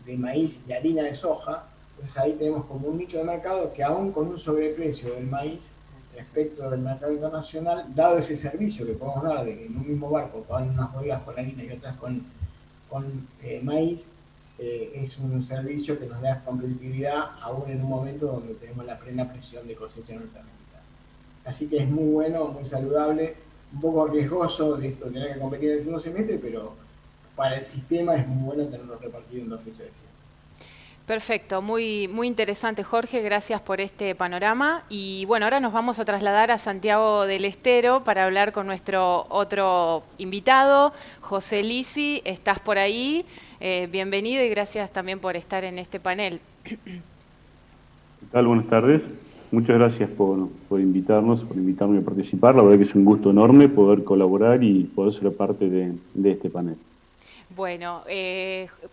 de maíz y harina de soja. Entonces ahí tenemos como un nicho de mercado que aún con un sobreprecio del maíz respecto del mercado internacional, dado ese servicio que podemos dar de que en un mismo barco van unas bodegas con harina y otras con maíz, es un servicio que nos da competitividad aún en un momento donde tenemos la plena presión de cosecha norteamericana. Así que es muy bueno, muy saludable, un poco riesgoso de esto, tener que competir en el segundo semestre, pero para el sistema es muy bueno tenerlo repartido en 2 fechas de siembra. Perfecto, muy, muy interesante, Jorge, gracias por este panorama. Y bueno, ahora nos vamos a trasladar a Santiago del Estero para hablar con nuestro otro invitado, José Lisi. ¿Estás por ahí? Bienvenido y gracias también por estar en este panel. ¿Qué tal? Buenas tardes. Muchas gracias por invitarnos, por invitarme a participar. La verdad que es un gusto enorme poder colaborar y poder ser parte de este panel. Bueno,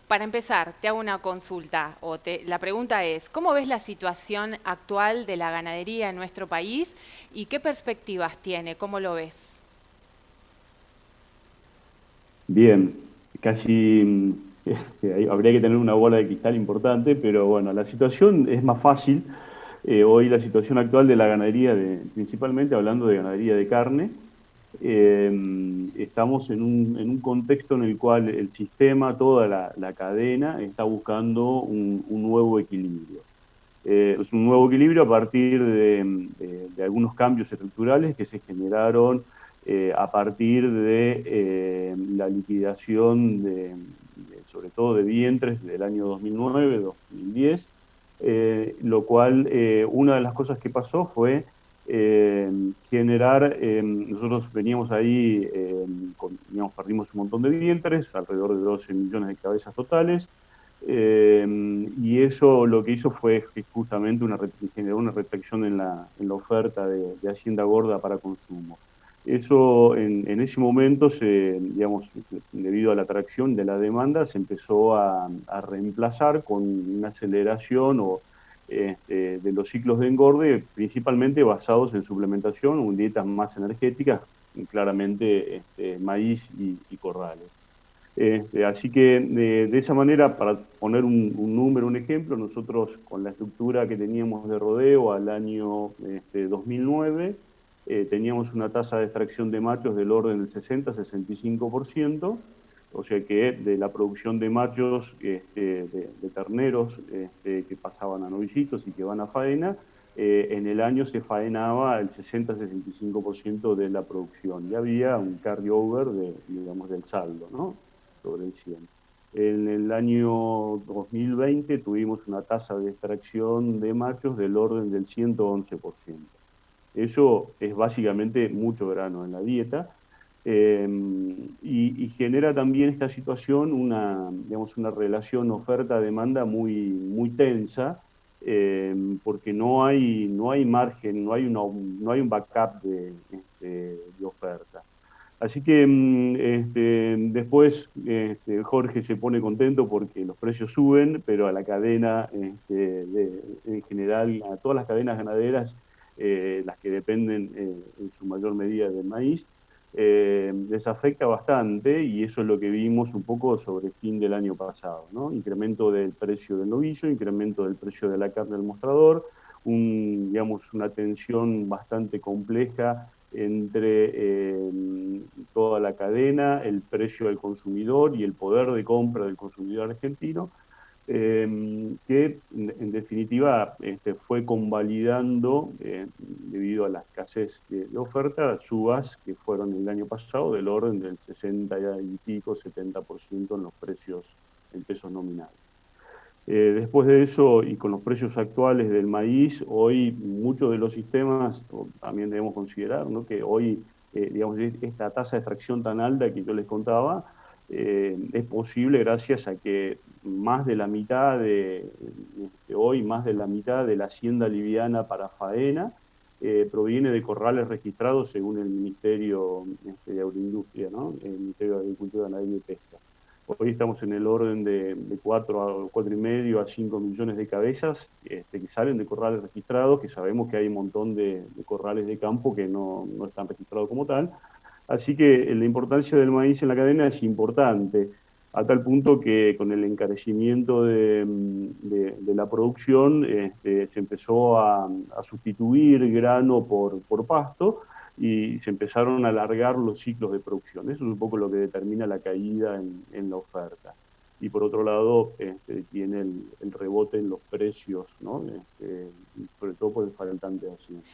para empezar, te hago una consulta. La pregunta es, ¿cómo ves la situación actual de la ganadería en nuestro país y qué perspectivas tiene? ¿Cómo lo ves? Bien, casi habría que tener una bola de cristal importante, pero bueno, la situación es más fácil. Hoy la situación actual de la ganadería, principalmente hablando de ganadería de carne, estamos en un contexto en el cual el sistema, toda la cadena, está buscando un nuevo equilibrio. Es un nuevo equilibrio a partir de algunos cambios estructurales que se generaron a partir de la liquidación sobre todo de vientres del año 2009, 2010, lo cual una de las cosas que pasó fue generar, nosotros veníamos ahí, perdimos un montón de vientres, alrededor de 12 millones de cabezas totales, y eso lo que hizo fue justamente generó una retracción en la oferta de Hacienda Gorda para consumo. Eso en ese momento, digamos, debido a la atracción de la demanda, se empezó a reemplazar con una aceleración de los ciclos de engorde, principalmente basados en suplementación o en dietas más energéticas, claramente maíz y corrales. Así que de esa manera, para poner un número, un ejemplo, nosotros con la estructura que teníamos de rodeo al año 2009, teníamos una tasa de extracción de machos del orden del 60-65%, o sea que de la producción de machos de terneros que pasaban a novicitos y que van a faena, en el año se faenaba el 60-65% de la producción y había un carryover digamos, del saldo, ¿no? Sobre el 100. En el año 2020 tuvimos una tasa de extracción de machos del orden del 111%. Eso es básicamente mucho grano en la dieta y genera también esta situación digamos, una relación oferta-demanda muy tensa porque no hay margen, no hay un backup de oferta. Así que después Jorge se pone contento porque los precios suben, pero a la cadena, en general, a todas las cadenas ganaderas, las que dependen en su mayor medida del maíz, les afecta bastante y eso es lo que vimos un poco sobre el fin del año pasado, ¿no? Incremento del precio del novillo, incremento del precio de la carne del mostrador, digamos, una tensión bastante compleja entre toda la cadena, el precio del consumidor y el poder de compra del consumidor argentino, que en definitiva fue convalidando, debido a la escasez de oferta, subas que fueron el año pasado del orden del 60 y pico, 70% en los precios en pesos nominales. Después de eso, y con los precios actuales del maíz, hoy muchos de los sistemas, también debemos considerar, ¿no?, que hoy, digamos, esta tasa de extracción tan alta que yo les contaba, es posible gracias a que más de la mitad hoy, más de la mitad de la hacienda liviana para faena proviene de corrales registrados según el Ministerio de Agroindustria, ¿no?, el Ministerio de Agricultura, Ganadería y Pesca. Hoy estamos en el orden de 4,5 a 5 millones de cabezas que salen de corrales registrados, que sabemos que hay un montón de corrales de campo que no están registrados como tal. Así que la importancia del maíz en la cadena es importante, a tal punto que con el encarecimiento de la producción se empezó a sustituir grano por pasto, y se empezaron a alargar los ciclos de producción. Eso es un poco lo que determina la caída en la oferta. Y por otro lado, tiene el rebote en los precios, ¿no?, sobre todo por el faltante de Hacienda.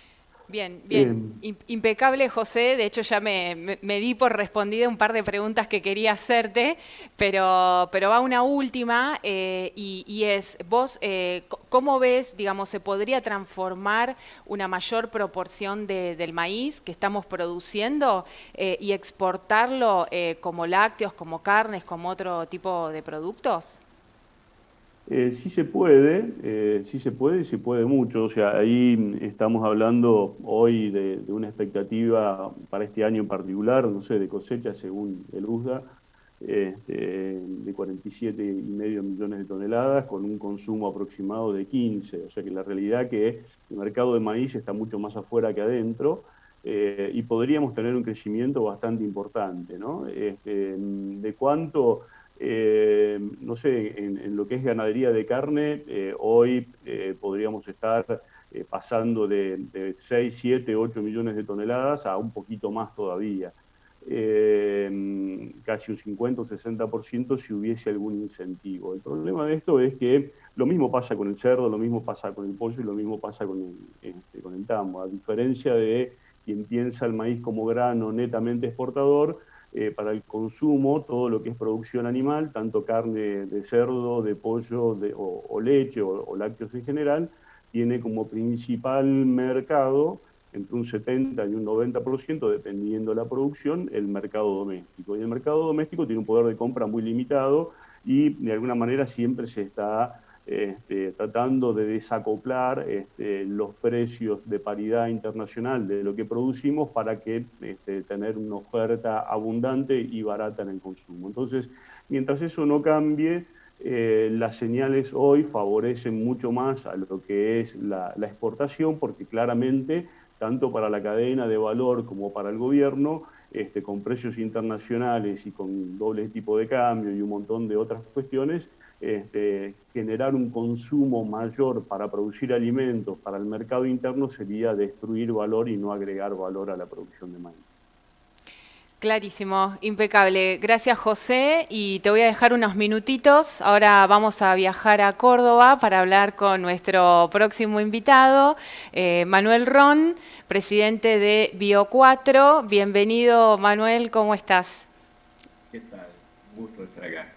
Bien, bien. Impecable, José. De hecho, ya me di por respondida un par de preguntas que quería hacerte, pero va una última y es, vos, ¿cómo ves, digamos, se podría transformar una mayor proporción del maíz que estamos produciendo y exportarlo como lácteos, como carnes, como otro tipo de productos? Sí se puede, sí se puede y se puede mucho. O sea, ahí estamos hablando hoy de una expectativa para este año en particular, no sé, de cosecha según el USDA, de 47,5 millones de toneladas con un consumo aproximado de 15. O sea que la realidad que el mercado de maíz está mucho más afuera que adentro. Y podríamos tener un crecimiento bastante importante, ¿no? ¿De cuánto? No sé, en lo que es ganadería de carne, hoy podríamos estar pasando de 6, 7, 8 millones de toneladas a un poquito más todavía. Casi un 50 o 60% si hubiese algún incentivo. El problema de esto es que lo mismo pasa con el cerdo, lo mismo pasa con el pollo y lo mismo pasa con el tambo. A diferencia de quien piensa el maíz como grano netamente exportador, para el consumo, todo lo que es producción animal, tanto carne de cerdo, de pollo o leche o lácteos en general, tiene como principal mercado entre un 70 y un 90%, dependiendo de la producción, el mercado doméstico. Y el mercado doméstico tiene un poder de compra muy limitado y de alguna manera siempre se está tratando de desacoplar los precios de paridad internacional de lo que producimos para que tener una oferta abundante y barata en el consumo. Entonces, mientras eso no cambie, las señales hoy favorecen mucho más a lo que es la exportación, porque claramente tanto para la cadena de valor como para el gobierno, con precios internacionales y con doble tipo de cambio y un montón de otras cuestiones, generar un consumo mayor para producir alimentos para el mercado interno sería destruir valor y no agregar valor a la producción de maíz. Clarísimo, impecable. Gracias, José. Y te voy a dejar unos minutitos. Ahora vamos a viajar a Córdoba para hablar con nuestro próximo invitado, Manuel Ron, presidente de Bio4. Bienvenido, Manuel, ¿cómo estás? ¿Qué tal? Un gusto estar acá.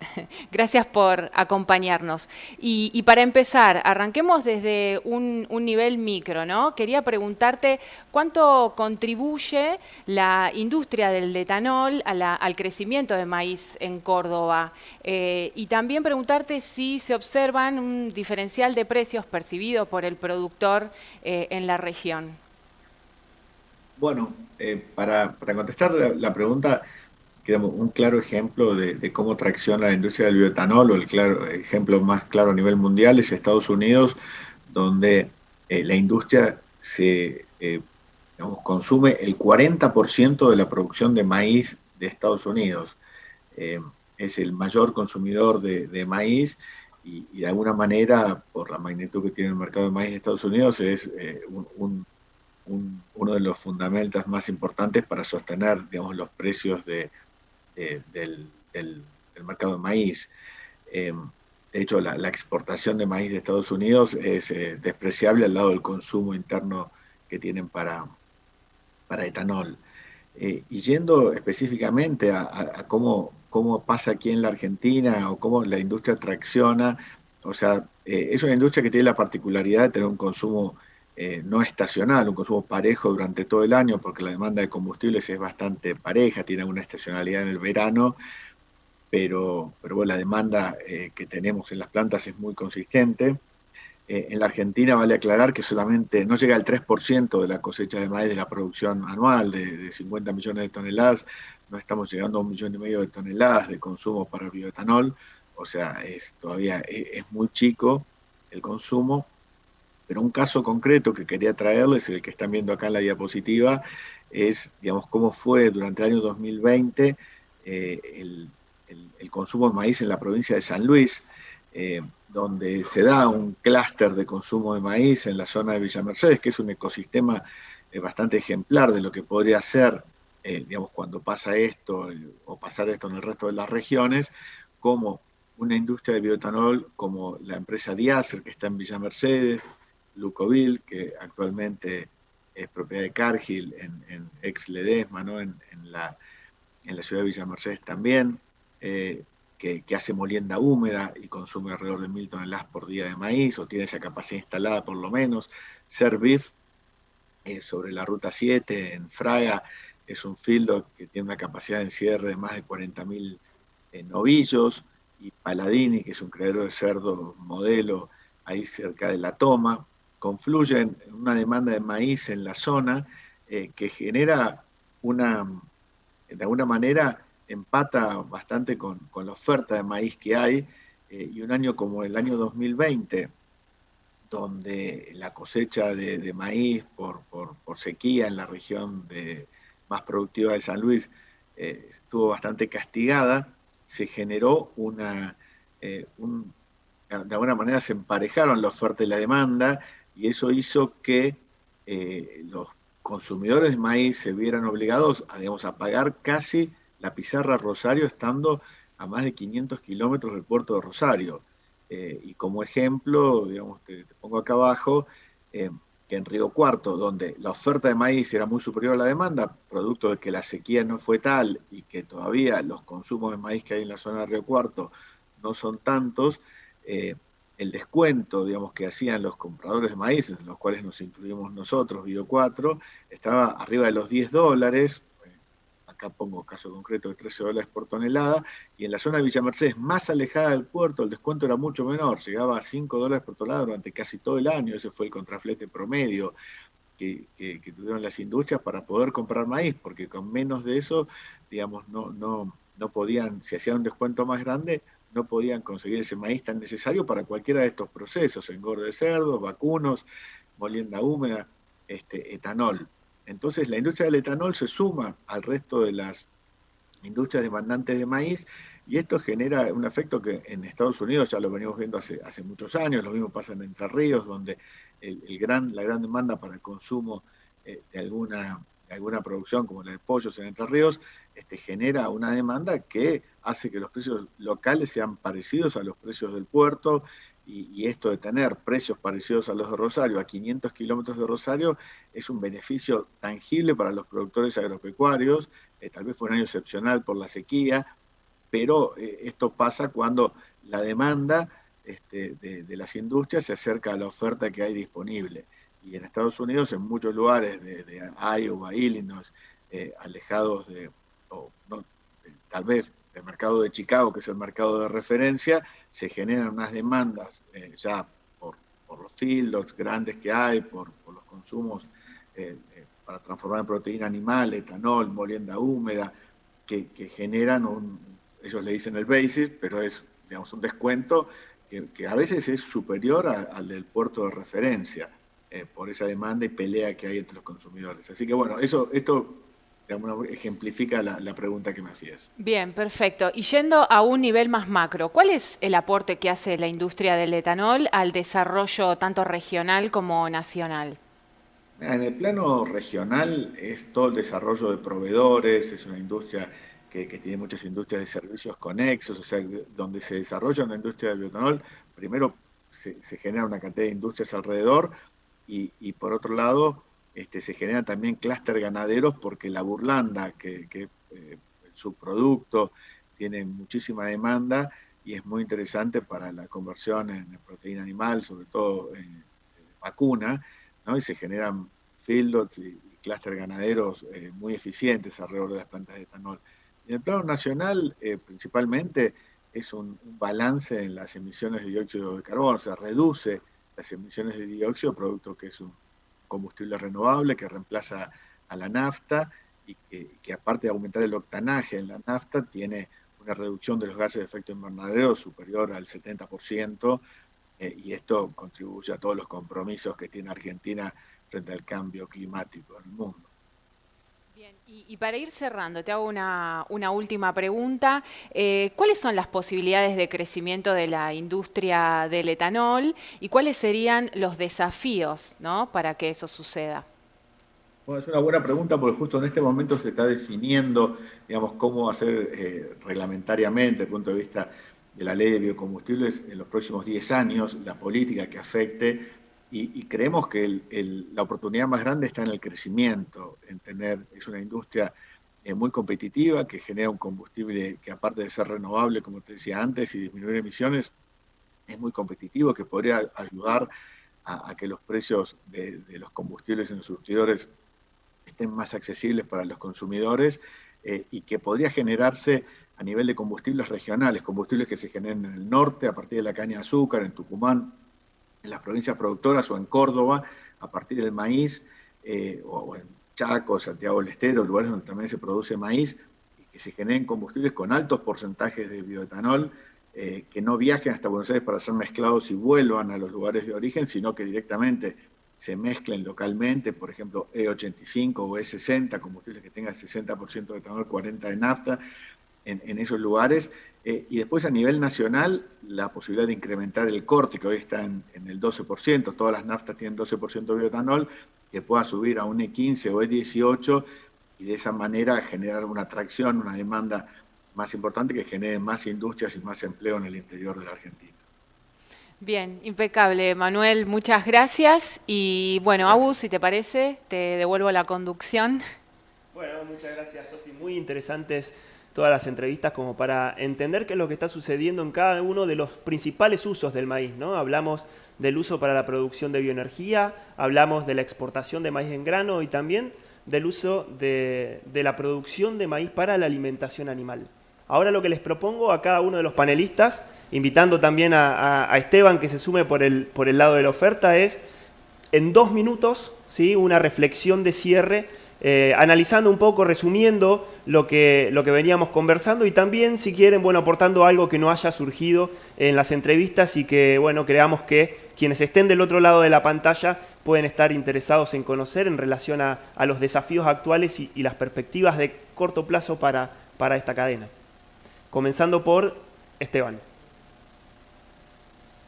Gracias por acompañarnos. Y para empezar, arranquemos desde un nivel micro, ¿no? Quería preguntarte cuánto contribuye la industria del etanol al crecimiento de maíz en Córdoba. Y también preguntarte si se observan un diferencial de precios percibido por el productor en la región. Bueno, para contestar la pregunta, digamos, un claro ejemplo de cómo tracciona la industria del bioetanol, o el claro ejemplo más claro a nivel mundial es Estados Unidos, donde la industria digamos, consume el 40% de la producción de maíz de Estados Unidos. Es el mayor consumidor de maíz y de alguna manera, por la magnitud que tiene el mercado de maíz de Estados Unidos, es uno de los fundamentos más importantes para sostener, digamos, los precios del mercado de maíz. De hecho, la exportación de maíz de Estados Unidos es despreciable al lado del consumo interno que tienen para etanol. Y yendo específicamente a cómo pasa aquí en la Argentina o cómo la industria tracciona, o sea, es una industria que tiene la particularidad de tener un consumo no estacional, un consumo parejo durante todo el año, porque la demanda de combustibles es bastante pareja, tiene una estacionalidad en el verano, pero bueno, la demanda que tenemos en las plantas es muy consistente. En la Argentina vale aclarar que solamente no llega al 3% de la cosecha de maíz de la producción anual de 50 millones de toneladas, no estamos llegando a 1,5 millones de toneladas de consumo para bioetanol, o sea, todavía es muy chico el consumo, pero un caso concreto que quería traerles, el que están viendo acá en la diapositiva, es, digamos, cómo fue durante el año 2020 el consumo de maíz en la provincia de San Luis, donde se da un clúster de consumo de maíz en la zona de Villa Mercedes, que es un ecosistema bastante ejemplar de lo que podría ser, digamos, cuando pasa esto o pasar esto en el resto de las regiones, como una industria de bioetanol como la empresa Diacer, que está en Villa Mercedes, Lucovil, que actualmente es propiedad de Cargill en ex Ledesma, ¿no? en la ciudad de Villa Mercedes también, que hace molienda húmeda y consume alrededor de 1.000 toneladas por día de maíz, o tiene esa capacidad instalada por lo menos. Servif, sobre la Ruta 7, en Fraga, es un feedlot que tiene una capacidad de encierre de más de 40.000 novillos, y Paladini, que es un criadero de cerdo modelo ahí cerca de La Toma, confluyen en una demanda de maíz en la zona que genera de alguna manera, empata bastante con la oferta de maíz que hay, y un año como el año 2020, donde la cosecha de maíz por sequía en la región más productiva de San Luis estuvo bastante castigada, se generó de alguna manera se emparejaron la oferta y la demanda, y eso hizo que los consumidores de maíz se vieran obligados a, digamos, a pagar casi la pizarra Rosario estando a más de 500 kilómetros del puerto de Rosario. Y como ejemplo, digamos, te pongo acá abajo, que en Río Cuarto, donde la oferta de maíz era muy superior a la demanda, producto de que la sequía no fue tal y que todavía los consumos de maíz que hay en la zona de Río Cuarto no son tantos, el descuento, digamos, que hacían los compradores de maíz, en los cuales nos incluimos nosotros, Bio 4, estaba arriba de los $10, acá pongo caso concreto de $13 por tonelada, y en la zona de Villa Mercedes, más alejada del puerto, el descuento era mucho menor, llegaba a $5 por tonelada durante casi todo el año, ese fue el contraflete promedio que tuvieron las industrias para poder comprar maíz, porque con menos de eso, digamos, no podían, si hacían un descuento más grande, no podían conseguir ese maíz tan necesario para cualquiera de estos procesos, engorde de cerdos, vacunos, molienda húmeda, etanol. Entonces la industria del etanol se suma al resto de las industrias demandantes de maíz y esto genera un efecto que en Estados Unidos ya lo venimos viendo hace muchos años, lo mismo pasa en Entre Ríos, donde la gran demanda para el consumo de alguna producción como la de pollos en Entre Ríos genera una demanda que hace que los precios locales sean parecidos a los precios del puerto y esto de tener precios parecidos a los de Rosario, a 500 kilómetros de Rosario, es un beneficio tangible para los productores agropecuarios. Tal vez fue un año excepcional por la sequía, pero esto pasa cuando la demanda de las industrias se acerca a la oferta que hay disponible. Y en Estados Unidos, en muchos lugares de Iowa, Illinois, alejados tal vez del mercado de Chicago, que es el mercado de referencia, se generan unas demandas ya por los feedlots grandes que hay, por los consumos para transformar en proteína animal, etanol, molienda húmeda, que generan ellos le dicen el basis, pero es, digamos, un descuento que a veces es superior al del puerto de referencia, por esa demanda y pelea que hay entre los consumidores. Así que bueno, esto digamos, ejemplifica la pregunta que me hacías. Bien, perfecto. Y yendo a un nivel más macro, ¿cuál es el aporte que hace la industria del etanol al desarrollo tanto regional como nacional? En el plano regional es todo el desarrollo de proveedores, es una industria que tiene muchas industrias de servicios conexos, o sea, donde se desarrolla una industria del bioetanol, primero se genera una cantidad de industrias alrededor y por otro lado se generan también clúster ganaderos porque la burlanda, que su producto tiene muchísima demanda y es muy interesante para la conversión en proteína animal, sobre todo en vacuna, ¿no? Y se generan feedlots y clúster ganaderos muy eficientes alrededor de las plantas de etanol. En el plano nacional, principalmente, es un balance en las emisiones de dióxido de carbono, o sea, reduce las emisiones de dióxido, producto que es un combustible renovable que reemplaza a la nafta y que aparte de aumentar el octanaje en la nafta, tiene una reducción de los gases de efecto invernadero superior al 70%, y esto contribuye a todos los compromisos que tiene Argentina frente al cambio climático en el mundo. Bien, y para ir cerrando, te hago una última pregunta. ¿Cuáles son las posibilidades de crecimiento de la industria del etanol y cuáles serían los desafíos, ¿no?, para que eso suceda? Bueno, es una buena pregunta porque justo en este momento se está definiendo, digamos, cómo hacer reglamentariamente, desde el punto de vista de la ley de biocombustibles, en los próximos 10 años, la política que afecte, y creemos que la oportunidad más grande está en el crecimiento, es una industria muy competitiva, que genera un combustible que aparte de ser renovable, como te decía antes, y disminuir emisiones, es muy competitivo, que podría ayudar a que los precios de los combustibles en los surtidores estén más accesibles para los consumidores y que podría generarse a nivel de combustibles regionales, combustibles que se generen en el norte a partir de la caña de azúcar, en Tucumán, en las provincias productoras o en Córdoba a partir del maíz, o en Chaco, Santiago del Estero, lugares donde también se produce maíz, y que se generen combustibles con altos porcentajes de bioetanol, que no viajen hasta Buenos Aires para ser mezclados y vuelvan a los lugares de origen, sino que directamente se mezclen localmente, por ejemplo, E85 o E60, combustibles que tengan 60% de etanol, 40% de nafta, en esos lugares, Y después a nivel nacional, la posibilidad de incrementar el corte, que hoy está en el 12%, todas las naftas tienen 12% de bioetanol, que pueda subir a un E15 o E18 y de esa manera generar una atracción, una demanda más importante que genere más industrias y más empleo en el interior de la Argentina. Bien, impecable, Manuel, muchas gracias. Y bueno, Agus, si te parece, te devuelvo la conducción. Bueno, muchas gracias, Sofi. Muy interesantes todas las entrevistas como para entender qué es lo que está sucediendo en cada uno de los principales usos del maíz, ¿no? Hablamos del uso para la producción de bioenergía, hablamos de la exportación de maíz en grano y también del uso de la producción de maíz para la alimentación animal. Ahora lo que les propongo a cada uno de los panelistas, invitando también a Esteban que se sume por el lado de la oferta, es en 2 minutos, ¿sí?, una reflexión de cierre, analizando un poco, resumiendo lo que veníamos conversando y también, si quieren, bueno, aportando algo que no haya surgido en las entrevistas y que, bueno, creamos que quienes estén del otro lado de la pantalla pueden estar interesados en conocer en relación a los desafíos actuales y las perspectivas de corto plazo para esta cadena. Comenzando por Esteban.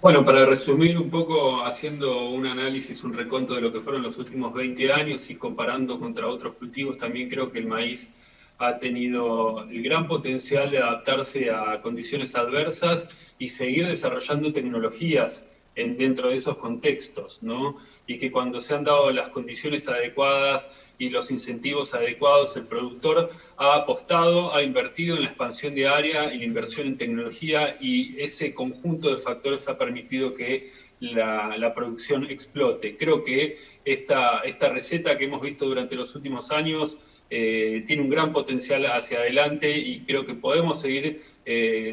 Bueno, para resumir un poco, haciendo un análisis, un reconto de lo que fueron los últimos 20 años y comparando contra otros cultivos, también creo que el maíz ha tenido el gran potencial de adaptarse a condiciones adversas y seguir desarrollando tecnologías dentro de esos contextos, ¿no? Y que cuando se han dado las condiciones adecuadas y los incentivos adecuados, el productor ha apostado, ha invertido en la expansión de área y la inversión en tecnología, y ese conjunto de factores ha permitido que la producción explote. Creo que esta receta que hemos visto durante los últimos años tiene un gran potencial hacia adelante y creo que podemos seguir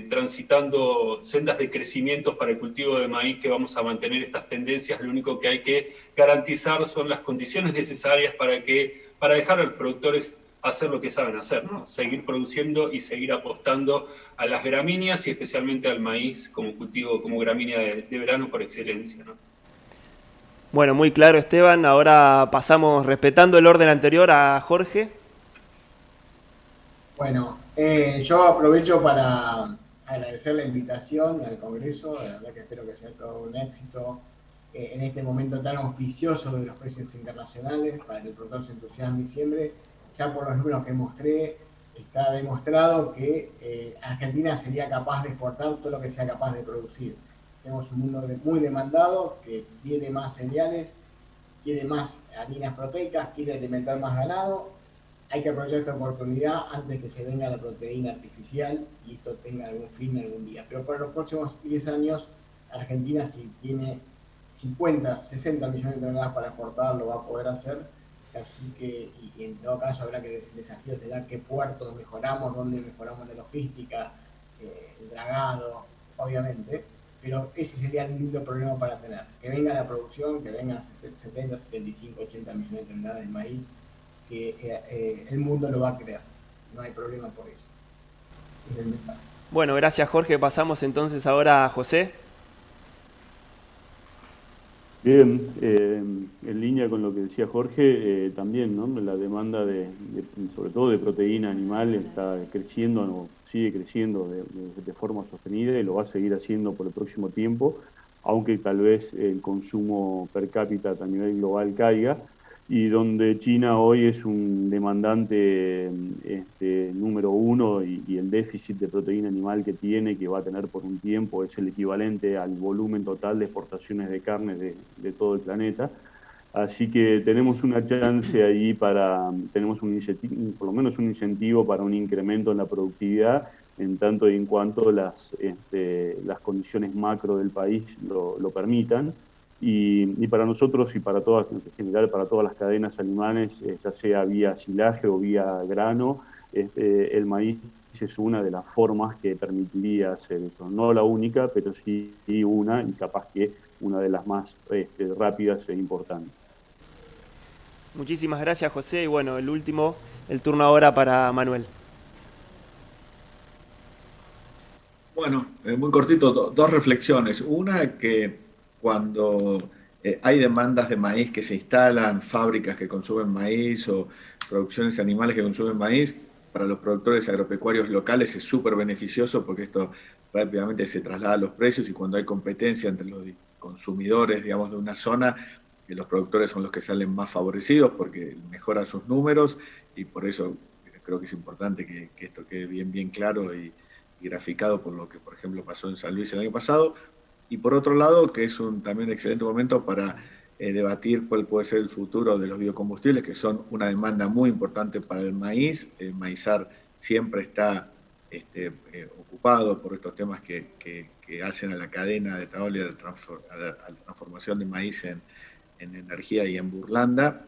transitando sendas de crecimiento para el cultivo de maíz, que vamos a mantener estas tendencias. Lo único que hay que garantizar son las condiciones necesarias para dejar a los productores hacer lo que saben hacer, ¿no? Seguir produciendo y seguir apostando a las gramíneas y especialmente al maíz como cultivo, como gramínea de verano por excelencia, ¿no? Bueno, muy claro, Esteban. Ahora pasamos, respetando el orden anterior, a Jorge. Bueno, yo aprovecho para agradecer la invitación al Congreso. La verdad que espero que sea todo un éxito en este momento tan auspicioso de los precios internacionales, para que el productor se entusiasme en diciembre. Ya por los números que mostré, está demostrado que Argentina sería capaz de exportar todo lo que sea capaz de producir. Tenemos un mundo muy demandado, que quiere más cereales, quiere más harinas proteicas, quiere alimentar más ganado. Hay que aprovechar esta oportunidad antes que se venga la proteína artificial y esto tenga algún fin algún día. Pero para los próximos 10 años, Argentina, si tiene 50, 60 millones de toneladas para exportar, lo va a poder hacer. Así que, y en todo caso, habrá que el desafío será qué puertos mejoramos, dónde mejoramos la logística, el dragado, obviamente. Pero ese sería el lindo problema para tener. Que venga la producción, que vengan 70, 75, 80 millones de toneladas de maíz, que el mundo lo va a crear. No hay problema por eso. Es el mensaje. Bueno, gracias, Jorge. Pasamos entonces ahora a José. Bien, en línea con lo que decía Jorge, también, ¿no?, la demanda sobre todo de proteína animal está creciendo, ¿no?, sigue creciendo de forma sostenida y lo va a seguir haciendo por el próximo tiempo, aunque tal vez el consumo per cápita a nivel global caiga, y donde China hoy es un demandante número 1 y el déficit de proteína animal que tiene, que va a tener por un tiempo, es el equivalente al volumen total de exportaciones de carne de todo el planeta. Así que tenemos una chance ahí tenemos por lo menos un incentivo para un incremento en la productividad, en tanto y en cuanto las condiciones macro del país lo permitan. Y para nosotros y para todas, en general para todas las cadenas animales, ya sea vía silaje o vía grano, el maíz es una de las formas que permitiría hacer eso. No la única, pero sí una, y capaz que una de las más rápidas e importantes. Muchísimas gracias, José. Y bueno, el turno ahora para Manuel. Bueno, muy cortito, dos reflexiones. Una, que cuando hay demandas de maíz que se instalan, fábricas que consumen maíz o producciones animales que consumen maíz, para los productores agropecuarios locales es súper beneficioso porque esto rápidamente se traslada a los precios y cuando hay competencia entre los consumidores, digamos, de una zona, los productores son los que salen más favorecidos porque mejoran sus números y por eso creo que es importante que esto quede bien claro y graficado por lo que, por ejemplo, pasó en San Luis el año pasado. Y por otro lado, que es también un excelente momento para debatir cuál puede ser el futuro de los biocombustibles, que son una demanda muy importante para el maíz. El maizar siempre está ocupado por estos temas que hacen a la cadena de trabajo y a la transformación de maíz en energía y en burlanda.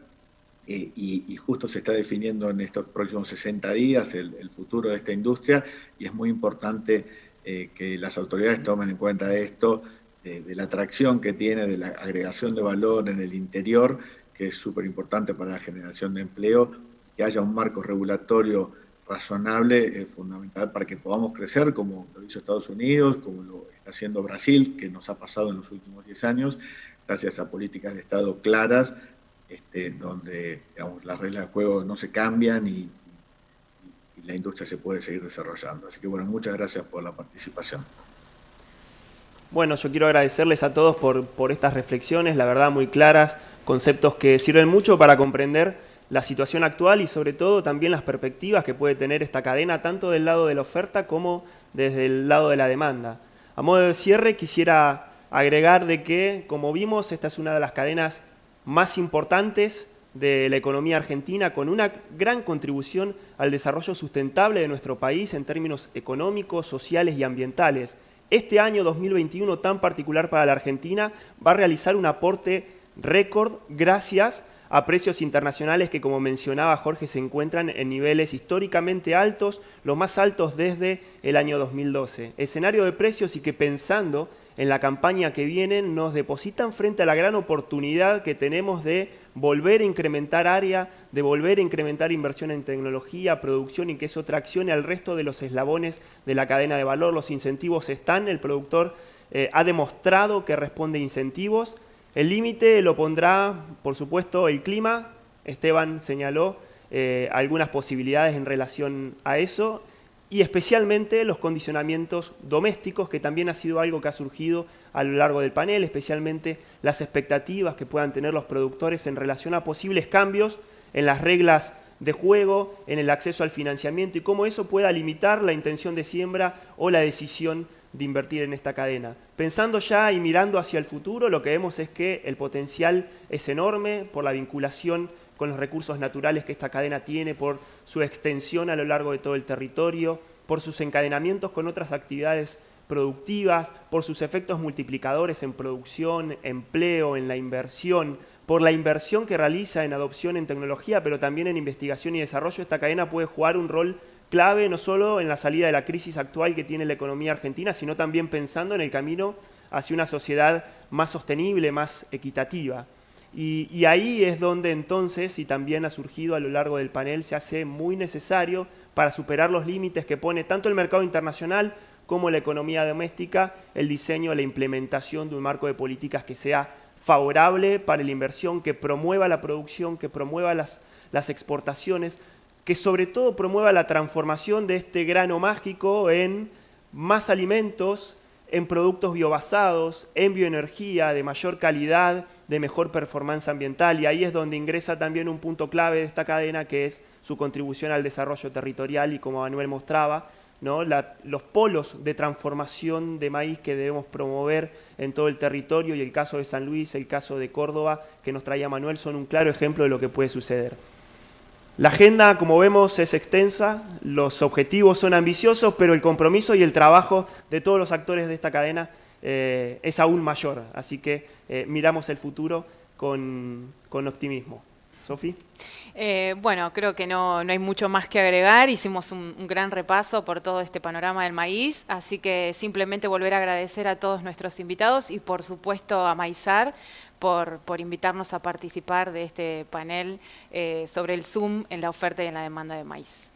Y justo se está definiendo en estos próximos 60 días el futuro de esta industria y es muy importante que las autoridades tomen en cuenta esto, de la atracción que tiene, de la agregación de valor en el interior, que es súper importante para la generación de empleo, que haya un marco regulatorio razonable, fundamental para que podamos crecer, como lo hizo Estados Unidos, como lo está haciendo Brasil, que nos ha pasado en los últimos 10 años, gracias a políticas de Estado claras, donde digamos, las reglas del juego no se cambian y la industria se puede seguir desarrollando. Así que bueno, muchas gracias por la participación. Bueno, yo quiero agradecerles a todos por estas reflexiones, la verdad muy claras, conceptos que sirven mucho para comprender la situación actual y sobre todo también las perspectivas que puede tener esta cadena, tanto del lado de la oferta como desde el lado de la demanda. A modo de cierre quisiera agregar de que, como vimos, esta es una de las cadenas más importantes de la economía argentina, con una gran contribución al desarrollo sustentable de nuestro país en términos económicos, sociales y ambientales. Este año 2021, tan particular para la Argentina, va a realizar un aporte récord gracias a precios internacionales que, como mencionaba Jorge, se encuentran en niveles históricamente altos, los más altos desde el año 2012. Escenario de precios y que pensando en la campaña que viene nos depositan frente a la gran oportunidad que tenemos de volver a incrementar área, de volver a incrementar inversión en tecnología, producción y que eso traccione al resto de los eslabones de la cadena de valor. Los incentivos están, el productor ha demostrado que responde a incentivos. El límite lo pondrá, por supuesto, el clima. Esteban señaló algunas posibilidades en relación a eso y especialmente los condicionamientos domésticos, que también ha sido algo que ha surgido a lo largo del panel, especialmente las expectativas que puedan tener los productores en relación a posibles cambios en las reglas de juego, en el acceso al financiamiento y cómo eso pueda limitar la intención de siembra o la decisión de invertir en esta cadena. Pensando ya y mirando hacia el futuro, lo que vemos es que el potencial es enorme por la vinculación con los recursos naturales que esta cadena tiene, por su extensión a lo largo de todo el territorio, por sus encadenamientos con otras actividades productivas, por sus efectos multiplicadores en producción, empleo, en la inversión, por la inversión que realiza en adopción en tecnología, pero también en investigación y desarrollo. Esta cadena puede jugar un rol clave no solo en la salida de la crisis actual que tiene la economía argentina, sino también pensando en el camino hacia una sociedad más sostenible, más equitativa. Y ahí es donde entonces, y también ha surgido a lo largo del panel, se hace muy necesario para superar los límites que pone tanto el mercado internacional como la economía doméstica, el diseño, la implementación de un marco de políticas que sea favorable para la inversión, que promueva la producción, que promueva las exportaciones, que sobre todo promueva la transformación de este grano mágico en más alimentos, en productos biobasados, en bioenergía de mayor calidad, de mejor performance ambiental, y ahí es donde ingresa también un punto clave de esta cadena, que es su contribución al desarrollo territorial y, como Manuel mostraba, ¿no? Los polos de transformación de maíz que debemos promover en todo el territorio, y el caso de San Luis, el caso de Córdoba, que nos traía Manuel, son un claro ejemplo de lo que puede suceder. La agenda, como vemos, es extensa, los objetivos son ambiciosos, pero el compromiso y el trabajo de todos los actores de esta cadena es aún mayor. Así que miramos el futuro con optimismo. Sofi. Bueno, creo que no hay mucho más que agregar. Hicimos un gran repaso por todo este panorama del maíz, así que simplemente volver a agradecer a todos nuestros invitados y por supuesto a Maizar por invitarnos a participar de este panel sobre el Zoom en la oferta y en la demanda de maíz.